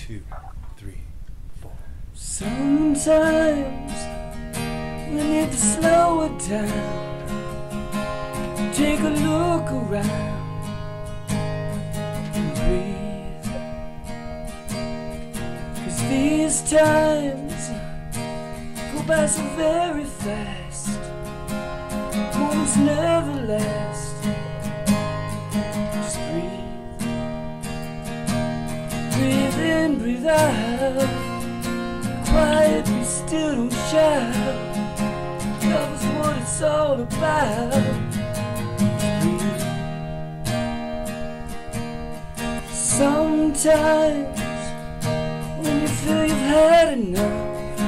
2, 3, 4. Sometimes we need to slow it down. Take a look around and breathe. 'Cause these times go by so very fast. Moments never last. Just breathe. Breathe in, breathe out. Quiet, be still, don't shout. Love is what it's all about. Breathe. Sometimes when you feel you've had enough,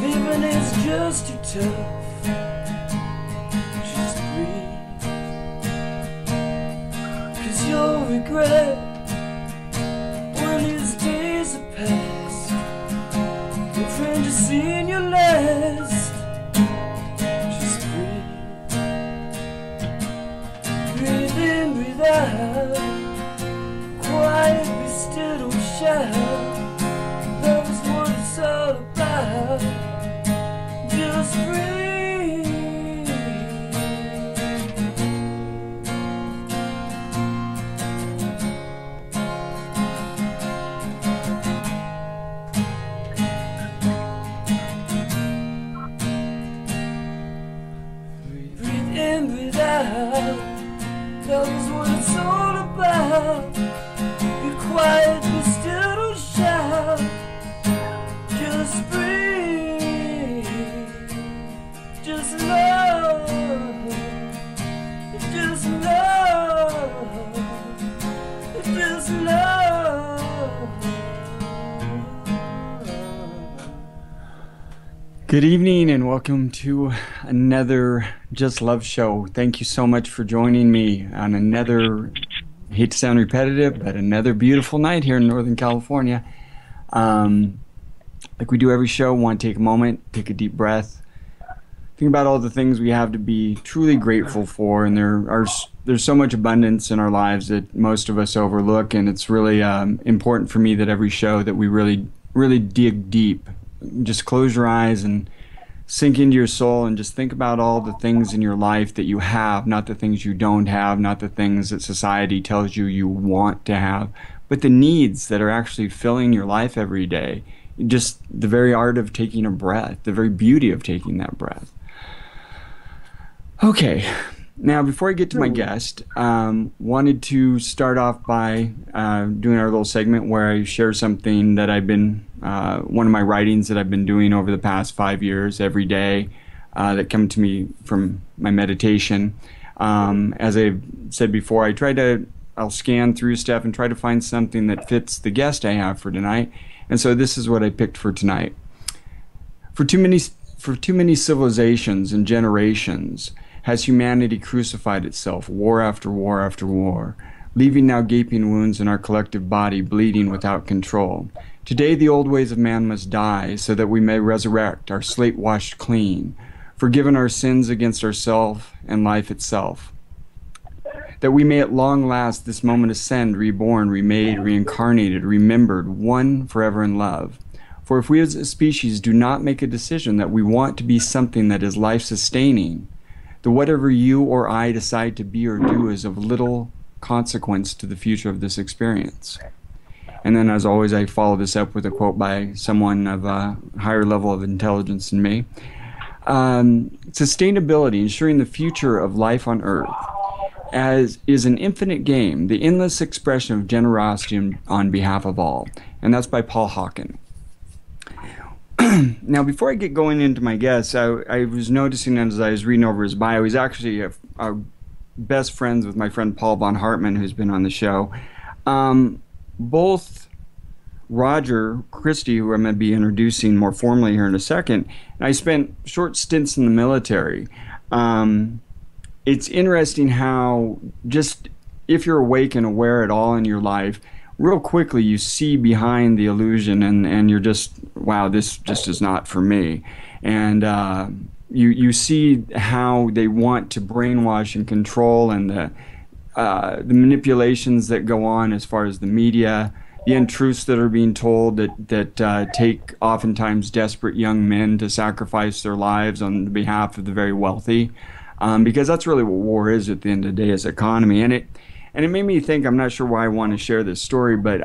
living is just too tough. Just breathe. 'Cause you'll regret when these days are past. Your friend just seen your last. Just breathe. Breathe in, breathe out. Quiet, be still, don't shout. Love is what it's all about. Just breathe. Breathe in, breathe out. Love is what it's all about. Be quiet, be still, don't shout. Just breathe. Just love. Just love. Just love. Good evening and welcome to another Just Love show. Thank you so much for joining me on another, I hate to sound repetitive, but another beautiful night here in Northern California. Like we do every show, want to take a moment, take a deep breath, think about all the things we have to be truly grateful for, and there's so much abundance in our lives that most of us overlook, and it's really important for me that every show that we really dig deep. Just close your eyes and sink into your soul and just think about all the things in your life that you have, not the things you don't have, not the things that society tells you you want to have, but the needs that are actually filling your life every day. Just the very art of taking a breath, the very beauty of taking that breath. Okay, now before I get to my guest, wanted to start off by doing our little segment where I share something that I've been, one of my writings that I've been doing over the past 5 years every day that come to me from my meditation. As I said before, I'll scan through stuff and try to find something that fits the guest I have for tonight. And so this is what I picked for tonight. For too many civilizations and generations has humanity crucified itself, war after war after war, leaving now gaping wounds in our collective body, bleeding without control. Today the old ways of man must die, so that we may resurrect, our slate washed clean, forgiven our sins against ourselves and life itself. That we may at long last this moment ascend, reborn, remade, reincarnated, remembered, one forever in love. For if we as a species do not make a decision that we want to be something that is life-sustaining, then whatever you or I decide to be or do is of little consequence to the future of this experience. And then, as always, I follow this up with a quote by someone of a higher level of intelligence than me. Sustainability, ensuring the future of life on Earth, as is an infinite game, the endless expression of generosity on behalf of all. And that's by Paul Hawken. Now, before I get going into my guests, I was noticing as I was reading over his bio, he's actually a best friends with my friend Paul von Hartman, who's been on the show. Both Roger, Christie, who I'm going to be introducing more formally here in a second, and I spent short stints in the military. It's interesting how just if you're awake and aware at all in your life, real quickly you see behind the illusion and you're just, wow, this just is not for me. And you see how they want to brainwash and control, and the manipulations that go on as far as the media, the untruths that are being told that take oftentimes desperate young men to sacrifice their lives on behalf of the very wealthy, because that's really what war is at the end of the day, is economy. And it made me think, I'm not sure why I want to share this story, but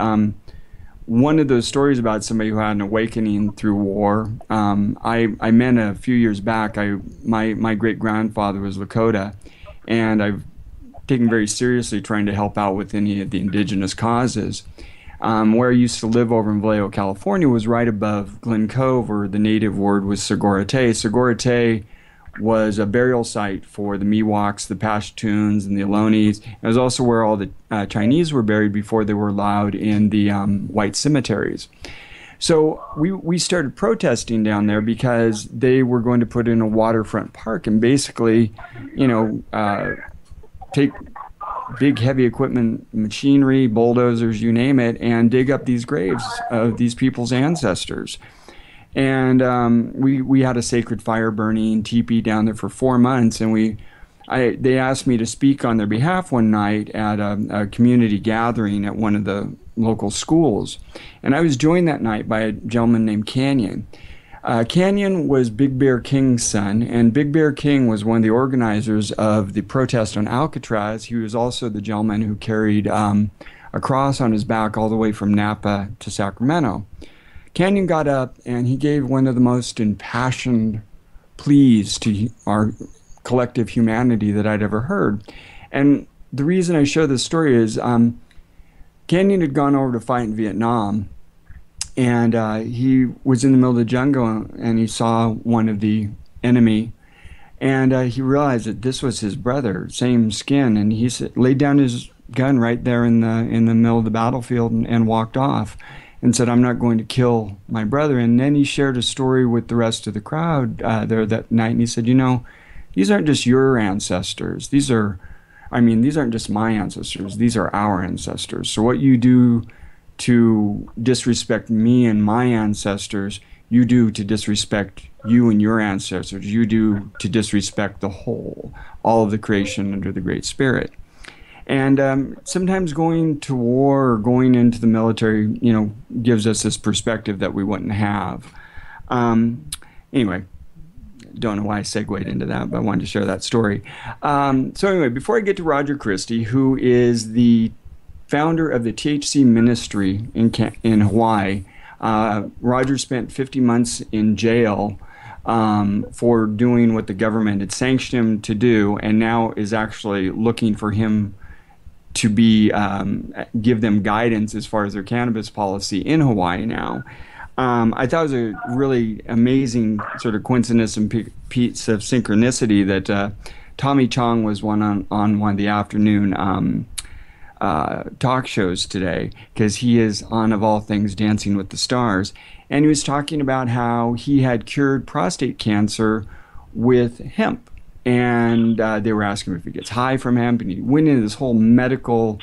one of those stories about somebody who had an awakening through war, I met a few years back. My great-grandfather was Lakota, and I've taken very seriously trying to help out with any of the indigenous causes. Where I used to live over in Vallejo, California, was right above Glen Cove, or the native word was Segorate. Segorate was a burial site for the Miwoks, the Pashtuns, and the Ohlone. It was also where all the Chinese were buried before they were allowed in the white cemeteries. So we started protesting down there because they were going to put in a waterfront park and basically, take big heavy equipment, machinery, bulldozers, you name it, and dig up these graves of these people's ancestors. And we had a sacred fire burning teepee down there for 4 months, and they asked me to speak on their behalf one night at a community gathering at one of the local schools. And I was joined that night by a gentleman named Canyon. Canyon was Big Bear King's son, and Big Bear King was one of the organizers of the protest on Alcatraz. He was also the gentleman who carried a cross on his back all the way from Napa to Sacramento. Canyon got up and he gave one of the most impassioned pleas to our collective humanity that I'd ever heard. And the reason I share this story is Canyon had gone over to fight in Vietnam, and he was in the middle of the jungle and he saw one of the enemy, and he realized that this was his brother, same skin, and he laid down his gun right there in the middle of the battlefield and walked off and said, "I'm not going to kill my brother." And then he shared a story with the rest of the crowd there that night, and he said, these aren't just your ancestors. These aren't just my ancestors. These are our ancestors. So what you do to disrespect me and my ancestors, you do to disrespect you and your ancestors. You do to disrespect the whole, all of the creation under the Great Spirit. And sometimes going to war or going into the military, gives us this perspective that we wouldn't have. Anyway, don't know why I segued into that, but I wanted to share that story. So anyway, before I get to Roger Christie, who is the founder of the THC Ministry in Hawaii, Roger spent 50 months in jail for doing what the government had sanctioned him to do, and now is actually looking for him to give them guidance as far as their cannabis policy in Hawaii now. I thought it was a really amazing sort of coincidence and piece of synchronicity that Tommy Chong was on one of the afternoon talk shows today, because he is on, of all things, Dancing with the Stars. And he was talking about how he had cured prostate cancer with hemp. And they were asking him if he gets high from hemp, and he went into this whole medical,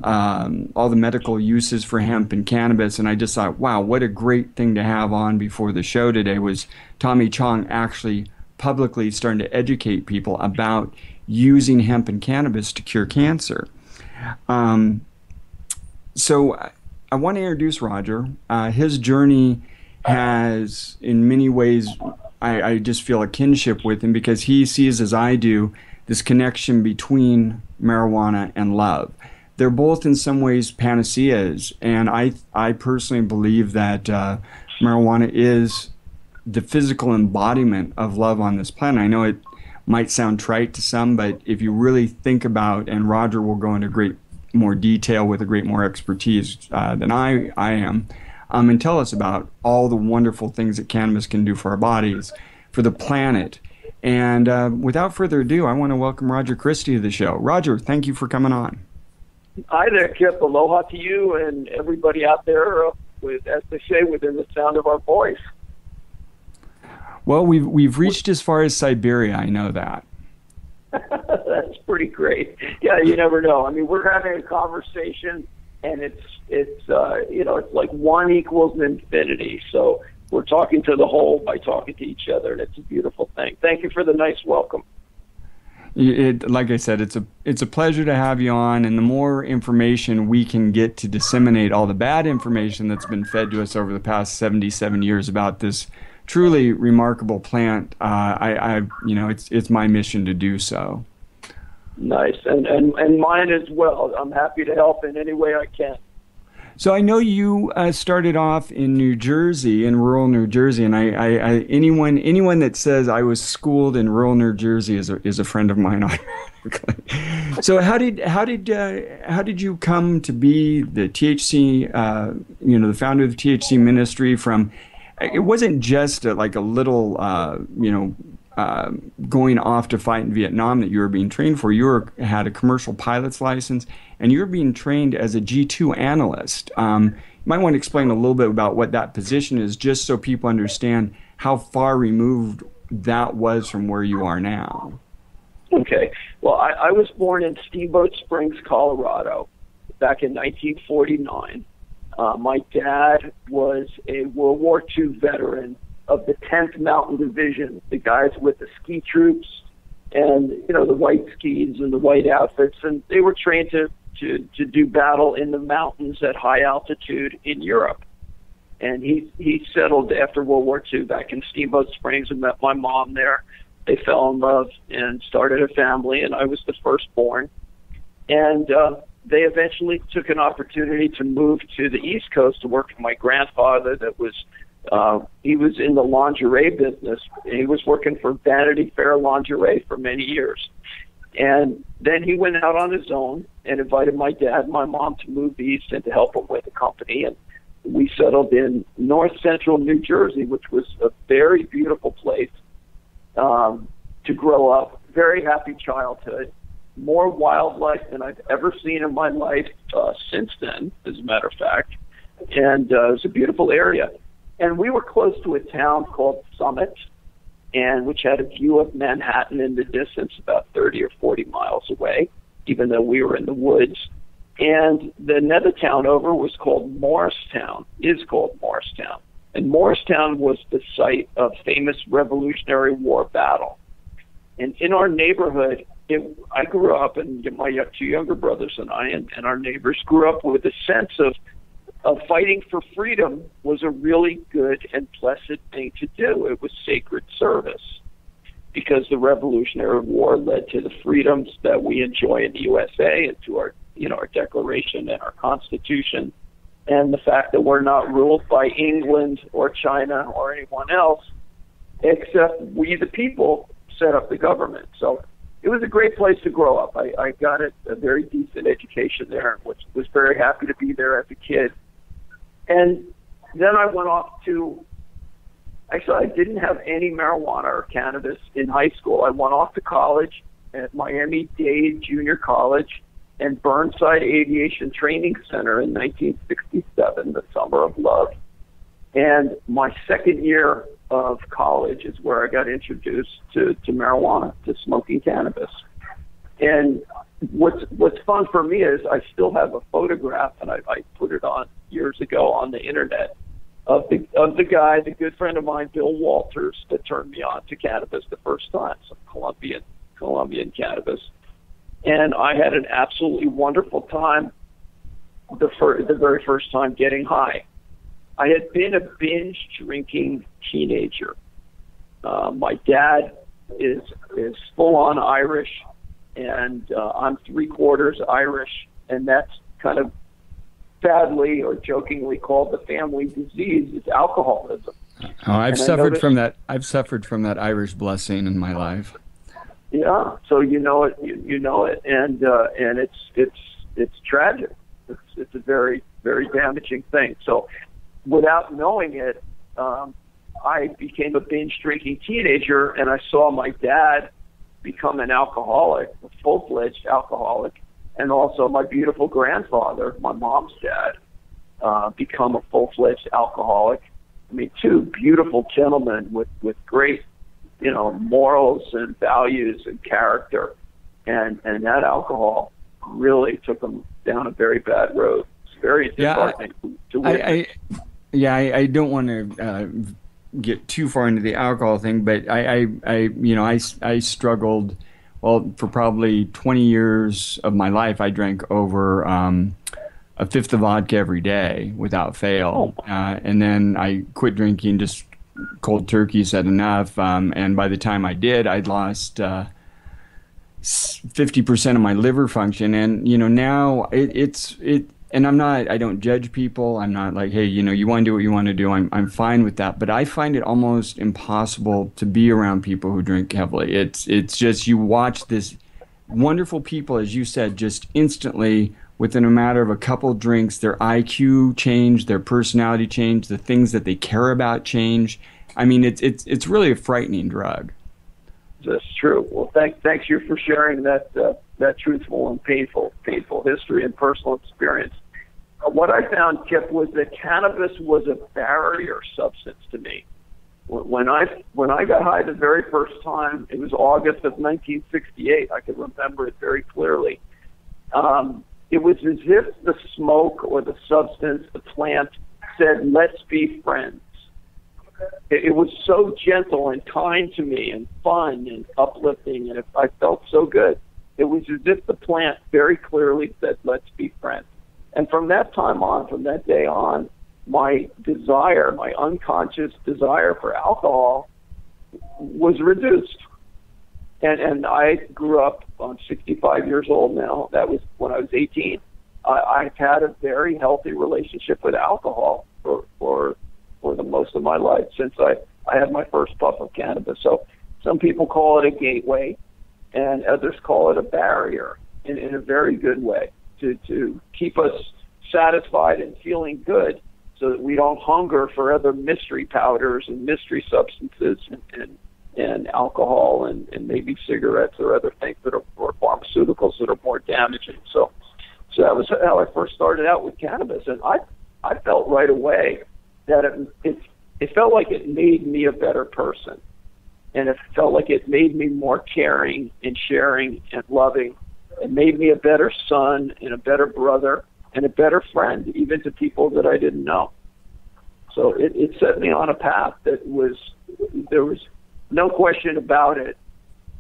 all the medical uses for hemp and cannabis. And I just thought, wow, what a great thing to have on before the show today was Tommy Chong actually publicly starting to educate people about using hemp and cannabis to cure cancer. So I want to introduce Roger. His journey has, in many ways, I just feel a kinship with him, because he sees, as I do, this connection between marijuana and love. They're both in some ways panaceas, and I personally believe that marijuana is the physical embodiment of love on this planet. I know it might sound trite to some, but if you really think about, and Roger will go into great more detail with a great more expertise than I am, and tell us about all the wonderful things that cannabis can do for our bodies, for the planet. And without further ado, I want to welcome Roger Christie to the show. Roger, thank you for coming on. Hi there, Kip. Aloha to you and everybody out there, as they say, within the sound of our voice. Well, we've reached as far as Siberia, I know that. That's pretty great. Yeah, you never know. I mean, we're having a conversation, and it's like 1 equals infinity. So we're talking to the whole by talking to each other, and it's a beautiful thing. Thank you for the nice welcome. Like I said, it's a pleasure to have you on, and the more information we can get to disseminate all the bad information that's been fed to us over the past 77 years about this truly remarkable plant, it's my mission to do so. Nice, and mine as well. I'm happy to help in any way I can. So I know you started off in New Jersey, in rural New Jersey, and anyone that says I was schooled in rural New Jersey is a friend of mine automatically. So how did you come to be the THC, the founder of the THC Ministry? It wasn't just a little, going off to fight in Vietnam that you were being trained for. You had a commercial pilot's license, and you were being trained as a G2 analyst. You might want to explain a little bit about what that position is, just so people understand how far removed that was from where you are now. Okay. Well, I was born in Steamboat Springs, Colorado, back in 1949. My dad was a World War II veteran of the 10th Mountain Division, the guys with the ski troops and, the white skis and the white outfits. And they were trained to do battle in the mountains at high altitude in Europe. And he settled after World War II back in Steamboat Springs and met my mom there. They fell in love and started a family, and I was the firstborn. And they eventually took an opportunity to move to the East Coast to work for my grandfather that was he was in the lingerie business. He was working for Vanity Fair lingerie for many years. And then he went out on his own and invited my dad and my mom to move east and to help him with the company. And we settled in north central New Jersey, which was a very beautiful place to grow up. Very happy childhood. More wildlife than I've ever seen in my life since then, as a matter of fact. And it was a beautiful area. And we were close to a town called Sept, which had a view of Manhattan in the distance, about 30 or 40 miles away, even though we were in the woods. And the another town over was called Morristown, And Morristown was the site of famous Revolutionary War battle. And in our neighborhood, I grew up, and my two younger brothers and I and our neighbors grew up with a sense of fighting for freedom was a really good and blessed thing to do. It was sacred service because the Revolutionary War led to the freedoms that we enjoy in the USA and to our Declaration and our Constitution, and the fact that we're not ruled by England or China or anyone else, except we the people set up the government. So it was a great place to grow up. I got a very decent education there, which was very happy to be there as a kid. And then I went off to, actually I didn't have any marijuana or cannabis in high school. I went off to college at Miami-Dade Junior College and Burnside Aviation Training Center in 1967, the summer of love. And my second year of college is where I got introduced to marijuana, to smoking cannabis. And what's fun for me is I still have a photograph, and I put it on years ago on the internet, of the guy, the good friend of mine, Bill Walters, that turned me on to cannabis the first time, some Colombian cannabis. And I had an absolutely wonderful time the very first time getting high. I had been a binge drinking teenager. My dad is full on Irish, and I'm 3/4 Irish, and that's kind of sadly or jokingly called the family disease, is alcoholism. Oh, I've suffered from that. I've suffered from that Irish blessing in my life. Yeah, so you know it, and it's tragic. It's a very, very damaging thing. So without knowing it, I became a binge drinking teenager, and I saw my dad become an alcoholic, a full-fledged alcoholic, and also my beautiful grandfather, my mom's dad, become a full-fledged alcoholic. I mean, two beautiful gentlemen with great, morals and values and character, and that alcohol really took them down a very bad road. It's very disheartening to witness. I don't want to get too far into the alcohol thing, but I struggled well, for probably 20 years of my life, I drank over a fifth of vodka every day without fail. And then I quit drinking, just cold turkey, said enough. And by the time I did, I'd lost 50% of my liver function. And, now and I don't judge people. I'm not like, hey, you want to do what you want to do. I'm fine with that. But I find it almost impossible to be around people who drink heavily. It's just, you watch this wonderful people, as you said, just instantly, within a matter of a couple drinks, their IQ change, their personality change, the things that they care about change. I mean, it's really a frightening drug. That's true. Well, thanks you for sharing that truthful and painful history and personal experience. What I found, Kip, was that cannabis was a barrier substance to me. When I got high the very first time, it was August of 1968. I can remember it very clearly. It was as if the smoke or the substance, the plant, said, "Let's be friends." It was so gentle and kind to me and fun and uplifting, and I felt so good. It was as if the plant very clearly said, "Let's be friends." And from that time on, from that day on, my desire, my unconscious desire for alcohol was reduced. And I grew up, I'm 65 years old now. That was when I was 18. I've had a very healthy relationship with alcohol for the most of my life since I had my first puff of cannabis. So some people call it a gateway, and others call it a barrier in a very good way to keep us satisfied and feeling good so that we don't hunger for other mystery powders and mystery substances and alcohol and maybe cigarettes or other things or pharmaceuticals that are more damaging. So that was how I first started out with cannabis, and I felt right away that it felt like it made me a better person, and it felt like it made me more caring and sharing and loving. It made me a better son and a better brother and a better friend, even to people that I didn't know. So it set me on a path there was no question about it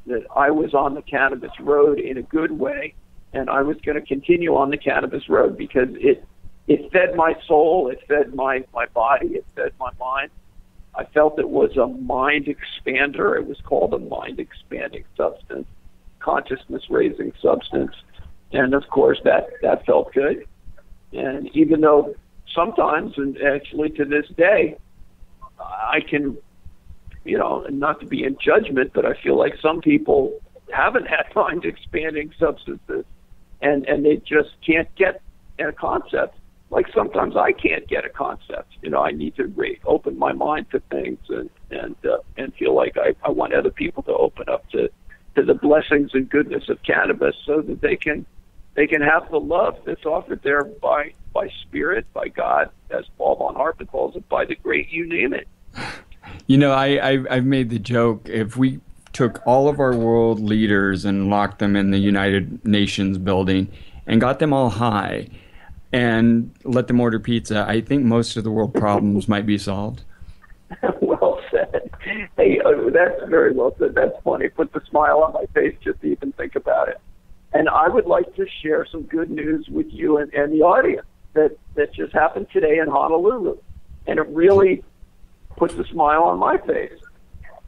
that I was on the cannabis road in a good way, and I was going to continue on the cannabis road because it fed my soul, it fed my body, it fed my mind. I felt it was a mind expander. It was called a mind expanding substance, consciousness raising substance. And of course that felt good. And even though sometimes, and actually to this day, I can, not to be in judgment, but I feel like some people haven't had mind expanding substances and they just can't get a concept. Like sometimes I can't get a concept. I need to open my mind to things and feel like I want other people to open up to the blessings and goodness of cannabis so that they can have the love that's offered there by spirit, by God, as Paul von Harpen calls it, by the great you name it. I've made the joke, if we took all of our world leaders and locked them in the United Nations building and got them all high and let them order pizza, I think most of the world problems might be solved. Well said. Hey, that's very well said. That's funny. Put the smile on my face just to even think about it. And I would like to share some good news with you and the audience that just happened today in Honolulu. And it really puts a smile on my face.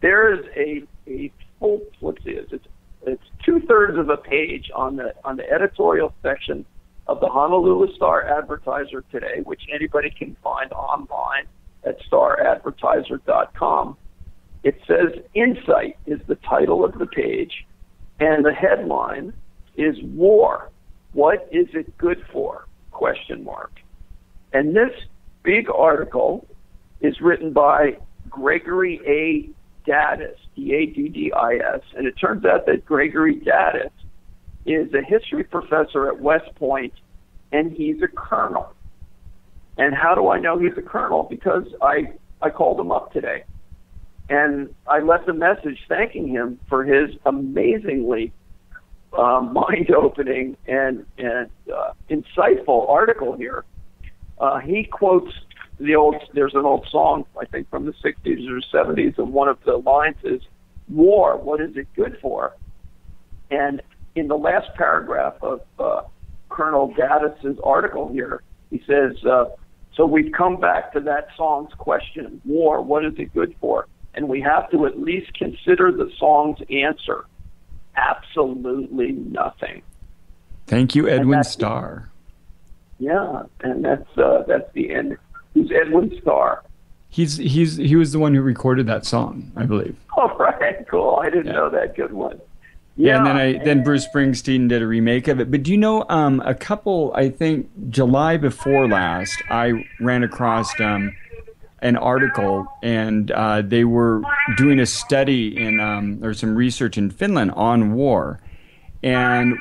There is a full, let's see, it's 2/3 of a page on the editorial section of the Honolulu Star-Advertiser today, which anybody can find online at staradvertiser.com. It says Insight is the title of the page, and the headline is War. What is it good for? ? And this big article is written by Gregory A. Daddis, D-A-D-D-I-S, and it turns out that Gregory Daddis is a history professor at West Point, and he's a colonel. And how do I know he's a colonel? Because I called him up today, and I left a message thanking him for his amazingly mind-opening and insightful article here. He quotes there's an old song, I think, from the 60s or 70s, and one of the lines is, "War, what is it good for?" And in the last paragraph of Colonel Gaddis's article here, he says, so we've come back to that song's question, war, what is it good for? And we have to at least consider the song's answer. Absolutely nothing. Thank you, Edwin Starr. Yeah, and that's the end. Who's Edwin Starr? He was the one who recorded that song, I believe. Oh, right, cool. I didn't know that. Good one. Yeah, and then Bruce Springsteen did a remake of it. But do you know, a couple, I think July before last, I ran across an article, and they were doing a study in or some research in Finland on war, and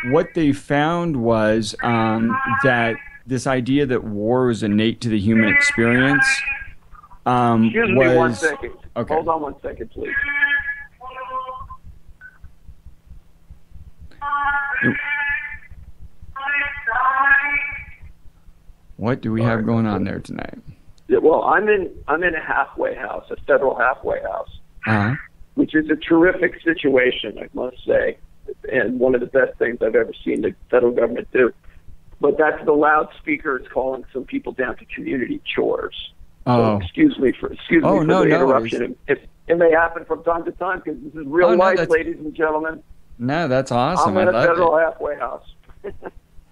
what they found was that this idea that war was innate to the human experience Excuse me 1 second. Okay. Hold on 1 second, please. What do we have going on there tonight? Well, I'm in a halfway house, a federal halfway house, which is a terrific situation, I must say, and one of the best things I've ever seen the federal government do. But that's the loudspeakers calling some people down to community chores. Oh, so excuse me for the interruption. It may happen from time to time because this is real life, ladies and gentlemen. No, that's awesome. I'm in a federal halfway house.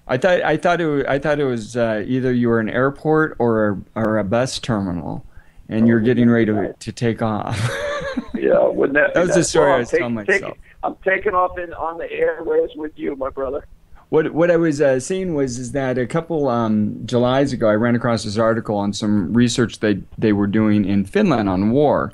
I thought it was either you were an airport or a bus terminal, and you're getting ready to take off. Yeah, wouldn't that was the story I was telling myself. I'm taking off on the airways with you, my brother. What I was saying is that a couple Julys ago, I ran across this article on some research they were doing in Finland on war,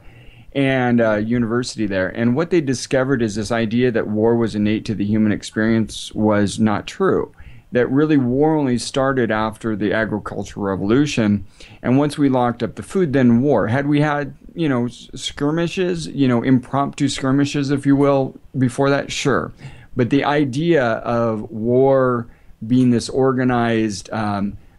and university there. And what they discovered is this idea that war was innate to the human experience was not true. That really war only started after the agricultural revolution, and once we locked up the food, then war. Had we had, skirmishes, impromptu skirmishes, if you will, before that, sure. But the idea of war being this organized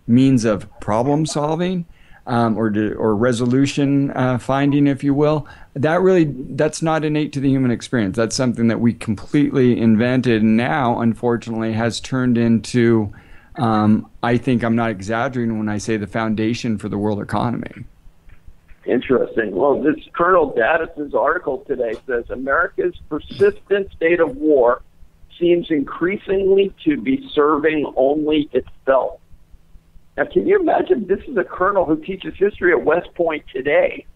means of problem solving or resolution finding, if you will, that's not innate to the human experience. That's something that we completely invented, and now, unfortunately, has turned into, I think I'm not exaggerating when I say the foundation for the world economy. Interesting. Well, this Colonel Gaddis's article today says America's persistent state of war seems increasingly to be serving only itself. Now, can you imagine? This is a colonel who teaches history at West Point today,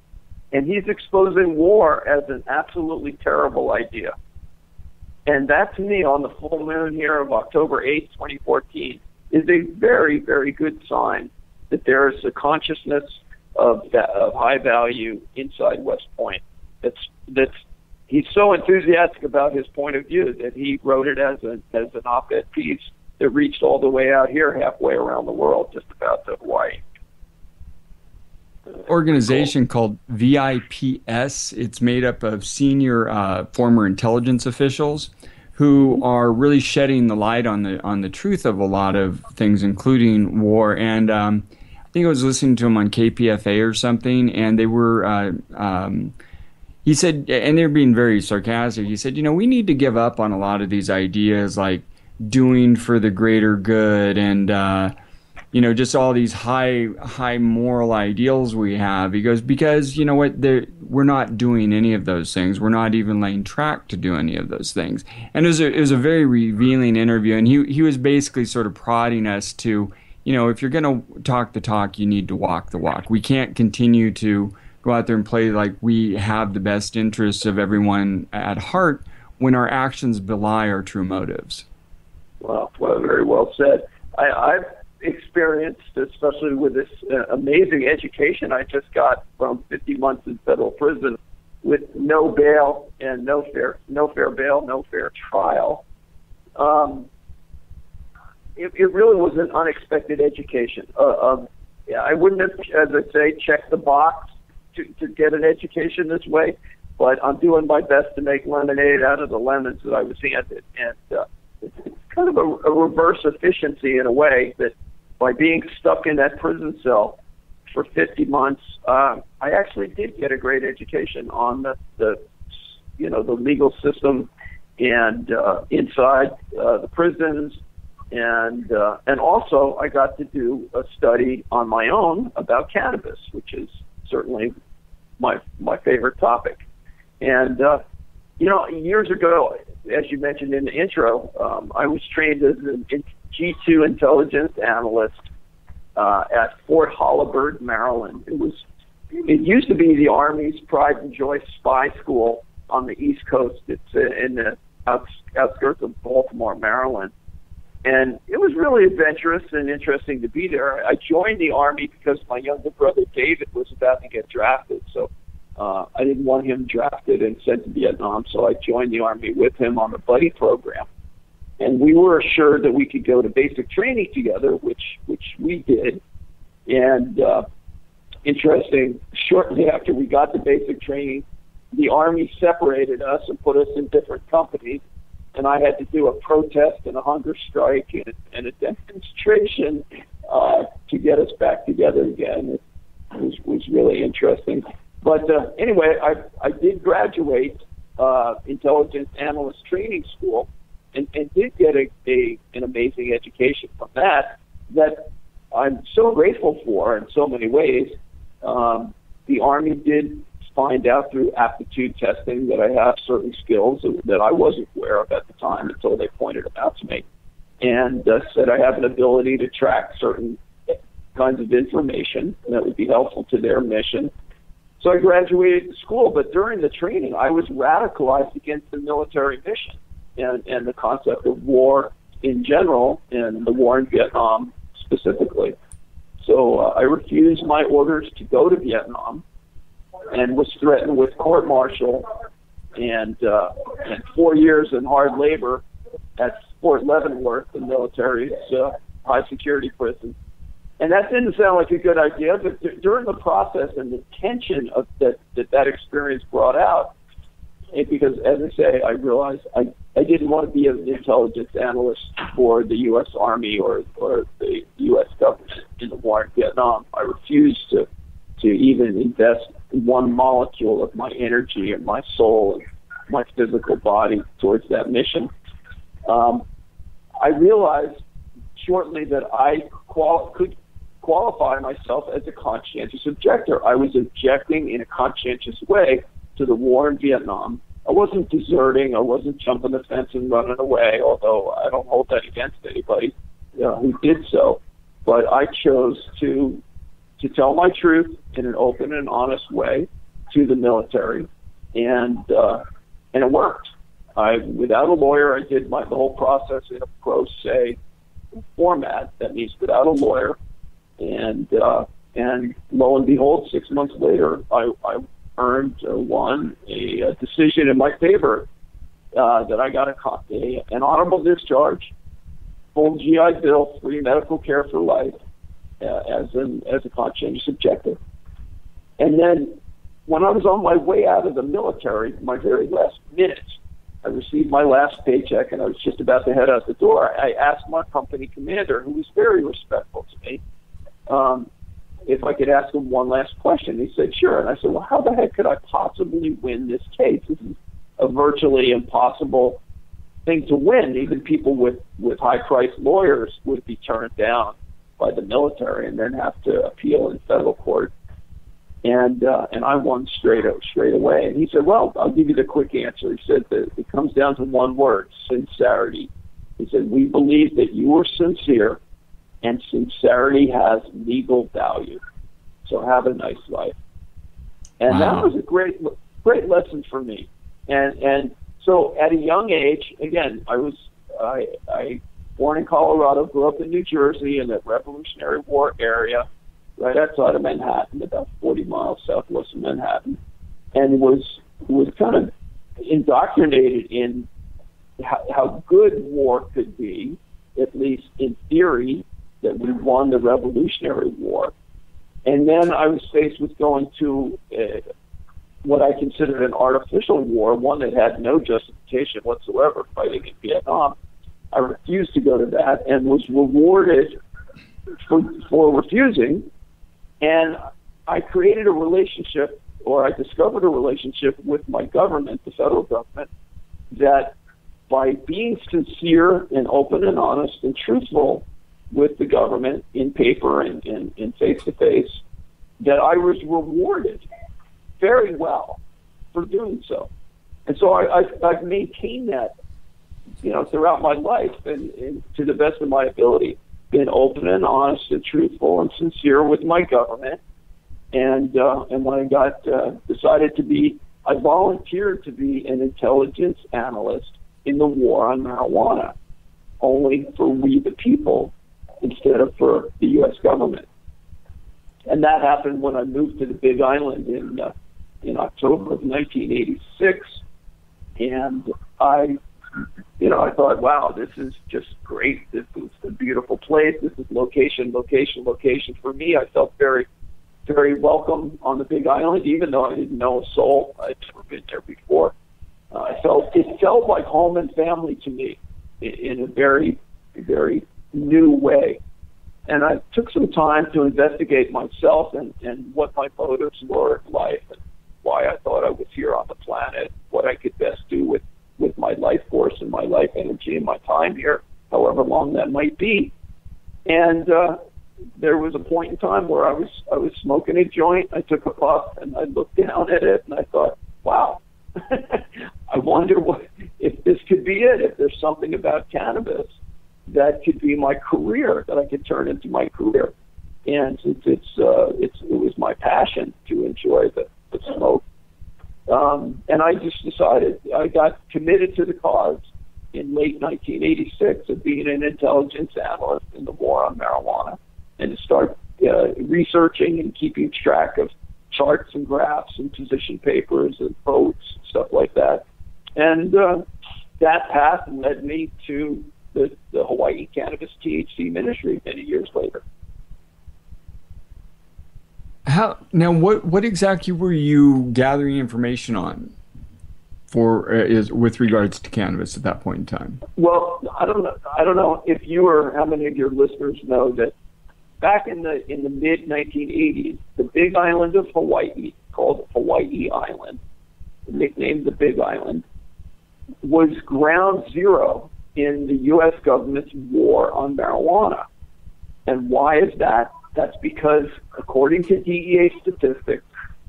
and he's exposing war as an absolutely terrible idea. And that, to me, on the full moon here of October 8th, 2014, is a very, very good sign that there is a consciousness of high value inside West Point. That's he's so enthusiastic about his point of view that he wrote it as an op-ed piece that reached all the way out here, halfway around the world, just about to Hawaii. Organization called VIPS. It's made up of senior former intelligence officials who are really shedding the light on the truth of a lot of things, including war. And I think I was listening to him on KPFA or something, and they were. He said, and they're being very sarcastic. He said, we need to give up on a lot of these ideas, like doing for the greater good, and just all these high moral ideals we have. He goes, because you know what, we're not doing any of those things. We're not even laying track to do any of those things. And it was a very revealing interview, and he was basically sort of prodding us to, if you're going to talk the talk, you need to walk the walk. We can't continue to go out there and play like we have the best interests of everyone at heart when our actions belie our true motives. Well, very well said. I've experienced, especially with this amazing education I just got from 50 months in federal prison with no bail and no fair bail, no fair trial. It really was an unexpected education. I wouldn't have, as I say, checked the box to get an education this way, but I'm doing my best to make lemonade out of the lemons that I was handed. And it's kind of a reverse efficiency in a way, that by being stuck in that prison cell for 50 months, I actually did get a great education on the legal system and inside the prisons, and also I got to do a study on my own about cannabis, which is certainly my favorite topic. And years ago, as you mentioned in the intro, I was trained as a G2 intelligence analyst at Fort Holabird, Maryland. It used to be the Army's pride and joy spy school on the East Coast. It's in the outskirts of Baltimore, Maryland. And it was really adventurous and interesting to be there. I joined the Army because my younger brother David was about to get drafted. So I didn't want him drafted and sent to Vietnam, so I joined the Army with him on the buddy program. And we were assured that we could go to basic training together, which we did. And interesting, shortly after we got to basic training, the Army separated us and put us in different companies. And I had to do a protest and a hunger strike and a demonstration to get us back together again. It was really interesting. But anyway, I did graduate intelligence analyst training school and did get an amazing education from that I'm so grateful for in so many ways. The Army did find out through aptitude testing that I have certain skills that I wasn't aware of at the time until they pointed them out to me, and said I have an ability to track certain kinds of information that would be helpful to their mission. So I graduated school, but during the training, I was radicalized against the military mission and the concept of war in general and the war in Vietnam specifically. So I refused my orders to go to Vietnam and was threatened with court-martial and 4 years in hard labor at Fort Leavenworth, the military's high-security prison. And that didn't sound like a good idea, but during the process and the tension of that experience brought out, because, as I say, I realized I didn't want to be an intelligence analyst for the U.S. Army or the U.S. government in the war in Vietnam. I refused to even invest one molecule of my energy and my soul and my physical body towards that mission. I realized shortly that I could qualify myself as a conscientious objector. I was objecting in a conscientious way to the war in Vietnam. I wasn't deserting. I wasn't jumping the fence and running away, although I don't hold that against anybody who did so. But I chose to tell my truth in an open and honest way to the military, and it worked. Without a lawyer, I did the whole process in a pro se format. That means without a lawyer, and lo and behold, 6 months later, I won a decision in my favor that I got an honorable discharge, full GI Bill, free medical care for life, as a conscientious objector. And then when I was on my way out of the military, my very last minute, I received my last paycheck and I was just about to head out the door. I asked my company commander, who was very respectful to me, if I could ask him one last question. He said, sure. And I said, well, how the heck could I possibly win this case? This is a virtually impossible thing to win. Even people with high-priced lawyers would be turned down by the military and then have to appeal in federal court. And I won straight away. And he said, well, I'll give you the quick answer. He said that it comes down to one word: sincerity. He said, we believe that you are sincere, and sincerity has legal value. So have a nice life. And That was a great lesson for me. And so at a young age, again, I born in Colorado, grew up in New Jersey in the Revolutionary War area, right outside of Manhattan, about 40 miles southwest of Manhattan, and was kind of indoctrinated in how good war could be, at least in theory, that we won the Revolutionary War. And then I was faced with going to what I considered an artificial war, one that had no justification whatsoever, fighting in Vietnam. I refused to go to that and was rewarded for refusing. And I created a relationship, or I discovered a relationship with my government, the federal government, that by being sincere and open and honest and truthful with the government in paper and face-to-face, that I was rewarded very well for doing so. And so I've maintained that, throughout my life, and to the best of my ability, been open and honest and truthful and sincere with my government. And when I decided to be, I volunteered to be an intelligence analyst in the war on marijuana, only for we the people instead of for the U.S. government. And that happened when I moved to the Big Island in October of 1986. And I thought, wow, this is just great. This is a beautiful place. This is location for me. I felt very, very welcome on the Big Island, even though I didn't know a soul. I'd never been there before. It felt like home and family to me in a very, very new way. And I took some time to investigate myself and what my motives were in life and why I thought I was here on the planet, what I could best do with my life force and my life energy and my time here, however long that might be. And there was a point in time where I was smoking a joint. I took a puff and I looked down at it and I thought, wow, I wonder if this could be it, if there's something about cannabis that could be my career, that I could turn into my career. And since it was my passion to enjoy the smoke, and I just decided, I got committed to the cause in late 1986 of being an intelligence analyst in the war on marijuana, and to start researching and keeping track of charts and graphs and position papers and votes and stuff like that. And that path led me to the Hawaii Cannabis THC Ministry many years later. What exactly were you gathering information on with regards to cannabis at that point in time? Well, I don't know if you or how many of your listeners know that back in the mid 1980s, the Big Island of Hawaii, called Hawaii Island, nicknamed the Big Island, was ground zero in the U.S. government's war on marijuana. And why is that? That's because, according to DEA statistics,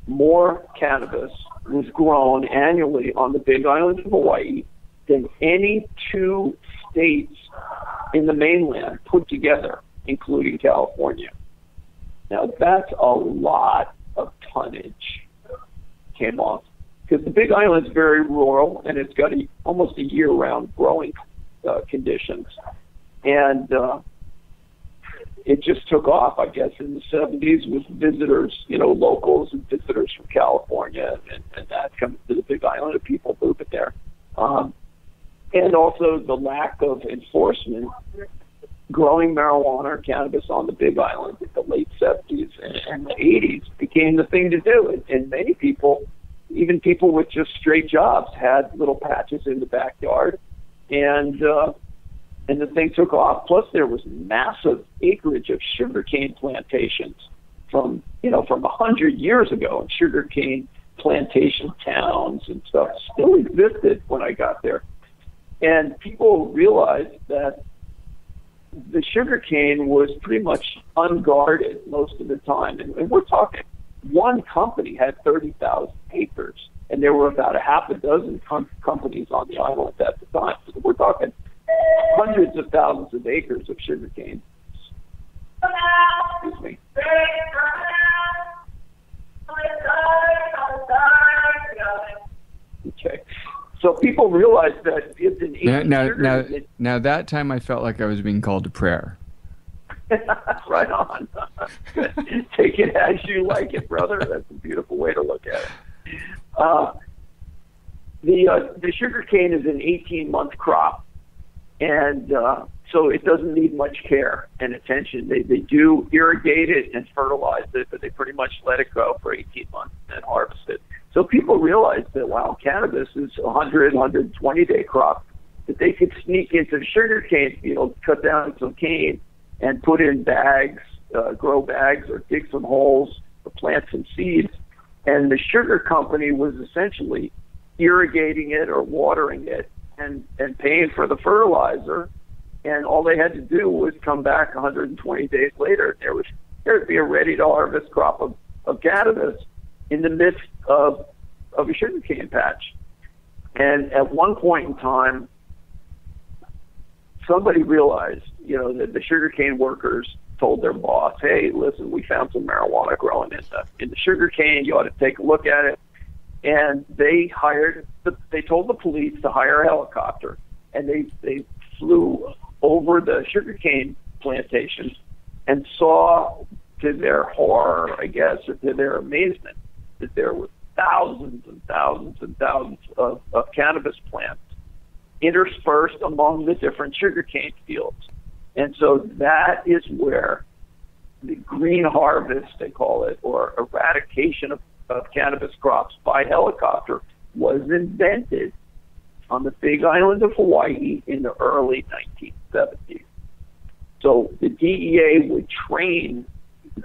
more cannabis was grown annually on the Big Island of Hawaii than any two states in the mainland put together, including California. Now, that's a lot of tonnage came off, because the Big Island's very rural, and it's got almost a year-round growing conditions. And it just took off, I guess, in the 70s with visitors, locals and visitors from California and that coming to the Big Island and people moving there. And also the lack of enforcement growing marijuana or cannabis on the Big Island in the late 70s and the 80s became the thing to do. And many people, even people with just straight jobs, had little patches in the backyard. And the thing took off. Plus, there was massive acreage of sugarcane plantations from 100 years ago, and sugarcane plantation towns and stuff still existed when I got there. And people realized that the sugarcane was pretty much unguarded most of the time. And we're talking, one company had 30,000 acres, and there were about a half a dozen companies on the island at the time. So we're talking hundreds of thousands of acres of sugarcane. Excuse me. Okay. So people realized that it's an acre. Now that time I felt like I was being called to prayer. Right on. Take it as you like it, brother. That's a beautiful way to look at it. The sugarcane is an 18-month crop. And so it doesn't need much care and attention. They do irrigate it and fertilize it, but they pretty much let it go for 18 months and harvest it. So people realize that, wow, cannabis is a 120-day crop, that they could sneak into the sugarcane field, cut down some cane, and put in bags, grow bags, or dig some holes, or plant some seeds. And the sugar company was essentially irrigating it or watering it and paying for the fertilizer, and all they had to do was come back 120 days later. There'd be a ready-to-harvest crop of cannabis in the midst of a sugarcane patch. And at one point in time, somebody realized, that the sugarcane workers told their boss, "Hey, listen, we found some marijuana growing in the sugarcane. You ought to take a look at it." And they told the police to hire a helicopter, and they flew over the sugarcane plantations and saw, to their horror, I guess, or to their amazement, that there were thousands and thousands and thousands of cannabis plants interspersed among the different sugarcane fields. And so that is where the green harvest, they call it, or eradication of cannabis crops by helicopter, was invented on the Big Island of Hawaii in the early 1970s. So the DEA would train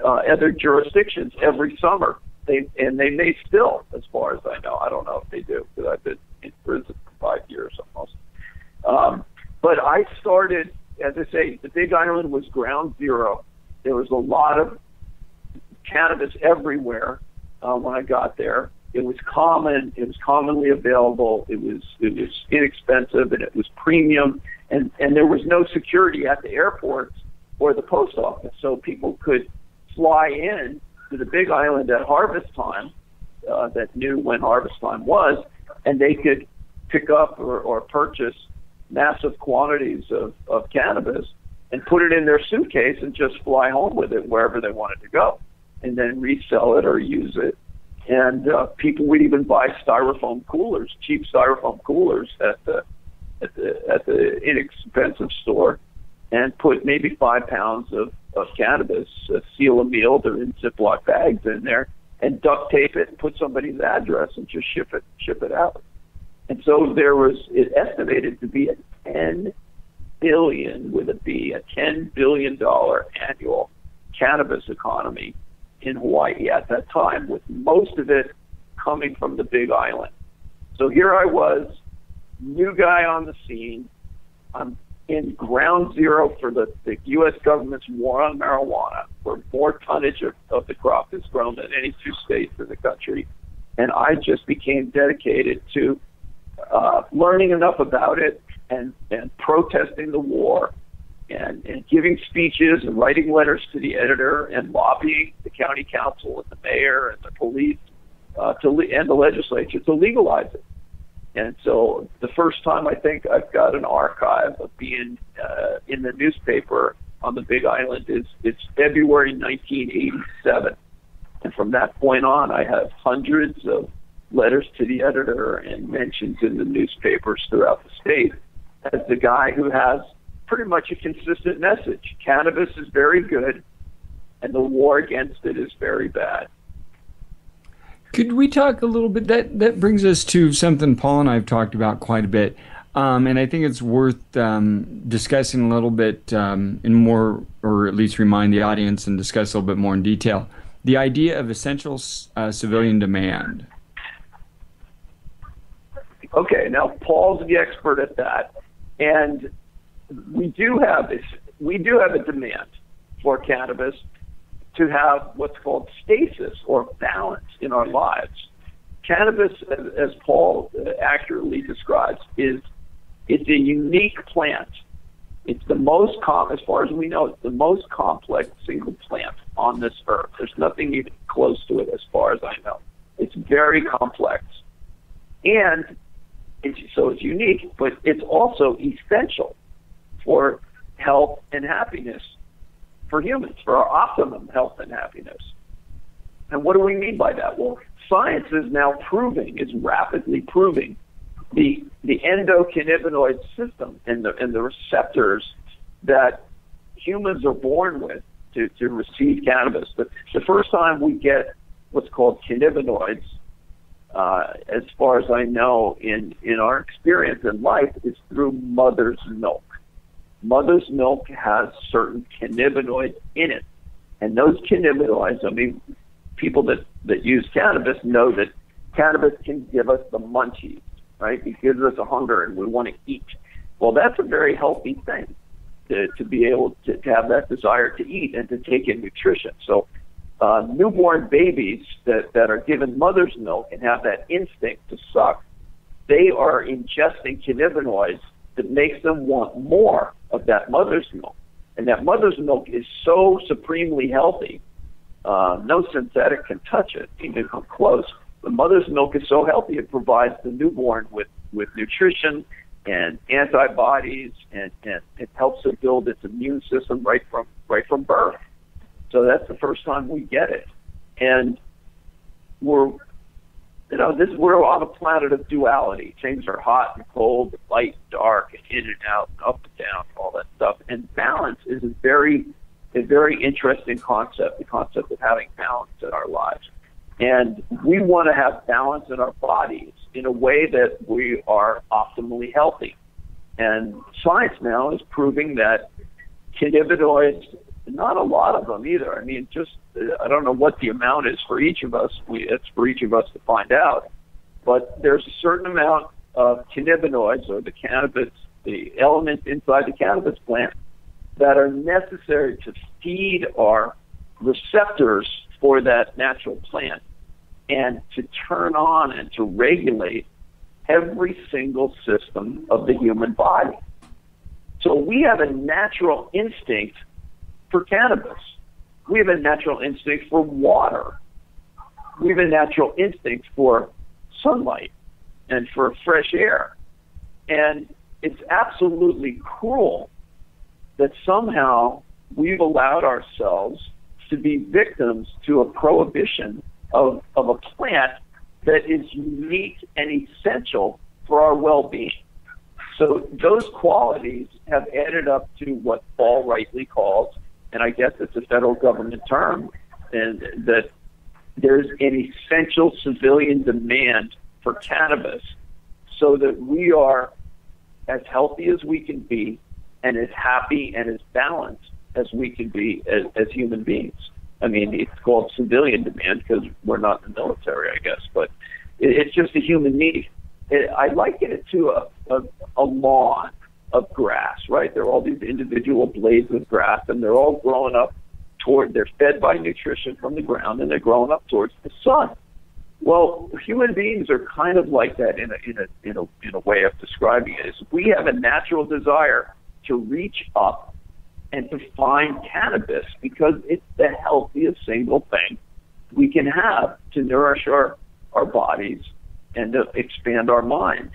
other jurisdictions every summer. They may still, as far as I know. I don't know if they do, because I've been in prison for 5 years almost. But I started, as I say, the Big Island was ground zero. There was a lot of cannabis everywhere when I got there. It was common. It was commonly available. It was inexpensive, and it was premium. And there was no security at the airports or the post office, so people could fly in to the Big Island at harvest time, that knew when harvest time was, and they could pick up or purchase massive quantities of cannabis and put it in their suitcase and just fly home with it wherever they wanted to go, and then resell it or use it. And people would even buy styrofoam coolers, cheap styrofoam coolers at the inexpensive store, and put maybe 5 pounds of cannabis, seal a meal, they're in Ziploc bags in there, and duct tape it and put somebody's address and just ship it out. And so there was, it estimated to be a $10 billion, with a B, a $10 billion annual cannabis economy in Hawaii at that time, with most of it coming from the Big Island. So here I was, new guy on the scene. I'm in ground zero for the U.S. government's war on marijuana, where more tonnage of the crop is grown than any two states in the country. And I just became dedicated to learning enough about it and protesting the war and giving speeches and writing letters to the editor and lobbying the county council and the mayor and the police and the legislature to legalize it. And so the first time I think I've got an archive of being in the newspaper on the Big Island it's February 1987. And from that point on, I have hundreds of letters to the editor and mentions in the newspapers throughout the state as the guy who has pretty much a consistent message. Cannabis is very good, and the war against it is very bad. Could we talk a little bit? That brings us to something Paul and I have talked about quite a bit, and I think it's worth discussing a little bit in more, or at least remind the audience and discuss a little bit more in detail. The idea of essential civilian demand. Okay, now Paul's the expert at that, and we do have a demand for cannabis to have what's called stasis or balance in our lives. Cannabis, as Paul accurately describes, it's a unique plant. It's the most as far as we know, it's the most complex single plant on this earth. There's nothing even close to it as far as I know. It's very complex. And so it's unique, but it's also essential for health and happiness for humans, for our optimum health and happiness. And what do we mean by that? Well, science is now rapidly proving the endocannabinoid system and the receptors that humans are born with to receive cannabis. But the first time we get what's called cannabinoids, as far as I know, in our experience in life, is through mother's milk. Mother's milk has certain cannabinoids in it. And those cannabinoids, I mean, people that use cannabis know that cannabis can give us the munchies. right? It gives us a hunger and we want to eat. Well, that's a very healthy thing to be able to have that desire to eat and to take in nutrition. So newborn babies that are given mother's milk and have that instinct to suck, they are ingesting cannabinoids that makes them want more of that mother's milk. And that mother's milk is so supremely healthy. No synthetic can touch it, even come close. The mother's milk is so healthy, it provides the newborn with nutrition and antibodies, and it helps it build its immune system right from birth. So that's the first time we get it. And we're on a planet of duality. Things are hot and cold, light and dark, and in and out, and up and down, all that stuff. And balance is a very interesting concept, the concept of having balance in our lives. And we want to have balance in our bodies in a way that we are optimally healthy. And science now is proving that cannabinoids, not a lot of them either. I mean, I don't know what the amount is for each of us. It's for each of us to find out. But there's a certain amount of cannabinoids, or the cannabis, the elements inside the cannabis plant, that are necessary to feed our receptors for that natural plant and to turn on and to regulate every single system of the human body. So we have a natural instinct for cannabis. We have a natural instinct for water. We have a natural instinct for sunlight and for fresh air. And it's absolutely cruel that somehow we've allowed ourselves to be victims to a prohibition of a plant that is unique and essential for our well-being. So those qualities have added up to what Paul rightly calls, and I guess it's a federal government term, and that there's an essential civilian demand for cannabis so that we are as healthy as we can be and as happy and as balanced as we can be as human beings. I mean, it's called civilian demand because we're not in the military, I guess, but it's just a human need. I liken it to a lawn of grass, right? There are all these individual blades of grass, and they're all growing up they're fed by nutrition from the ground, and they're growing up towards the sun. Well, human beings are kind of like that in a way of describing it. Is we have a natural desire to reach up and to find cannabis because it's the healthiest single thing we can have to nourish our bodies and to expand our minds.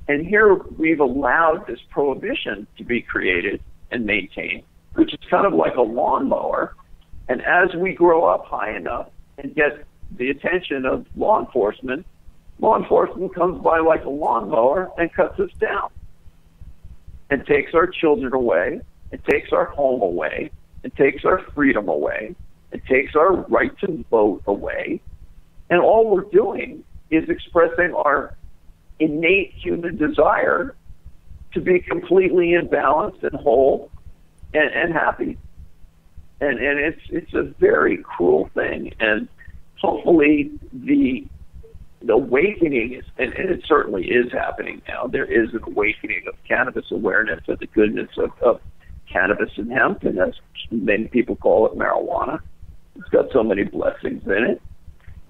And here we've allowed this prohibition to be created and maintained, which is kind of like a lawnmower. And as we grow up high enough and get the attention of law enforcement comes by like a lawnmower and cuts us down and takes our children away, and takes our home away, and takes our freedom away, and takes our right to vote away. And all we're doing is expressing our innate human desire to be completely in balance and whole and happy. And it's a very cruel thing. And hopefully the awakening is, and it certainly is happening now. There is an awakening of cannabis awareness of the goodness of cannabis and hemp, and as many people call it, marijuana. It's got so many blessings in it.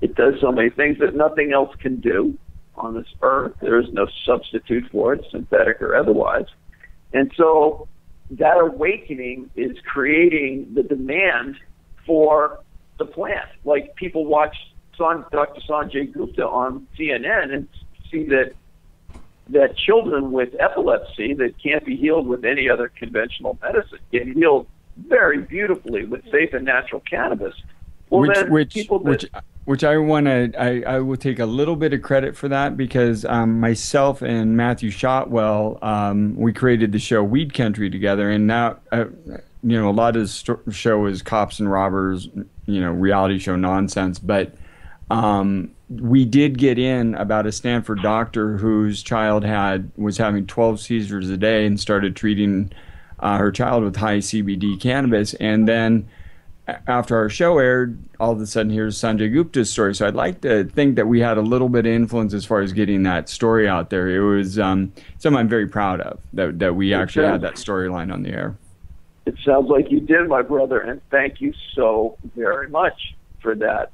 It does so many things that nothing else can do on this earth. There is no substitute for it, synthetic or otherwise. And so that awakening is creating the demand for the plant. Like people watch Dr. Sanjay Gupta on CNN and see that children with epilepsy that can't be healed with any other conventional medicine get healed very beautifully with safe and natural cannabis. Well, which I will take a little bit of credit for that because myself and Matthew Shotwell, we created the show Weed Country together, and now a lot of the show is cops and robbers, reality show nonsense, but we did get in about a Stanford doctor whose child was having 12 seizures a day and started treating her child with high CBD cannabis, and then after our show aired, all of a sudden here's Sanjay Gupta's story. So I'd like to think that we had a little bit of influence as far as getting that story out there. It was something I'm very proud of, that we actually had that storyline on the air. It sounds like you did, my brother, and thank you so very much for that.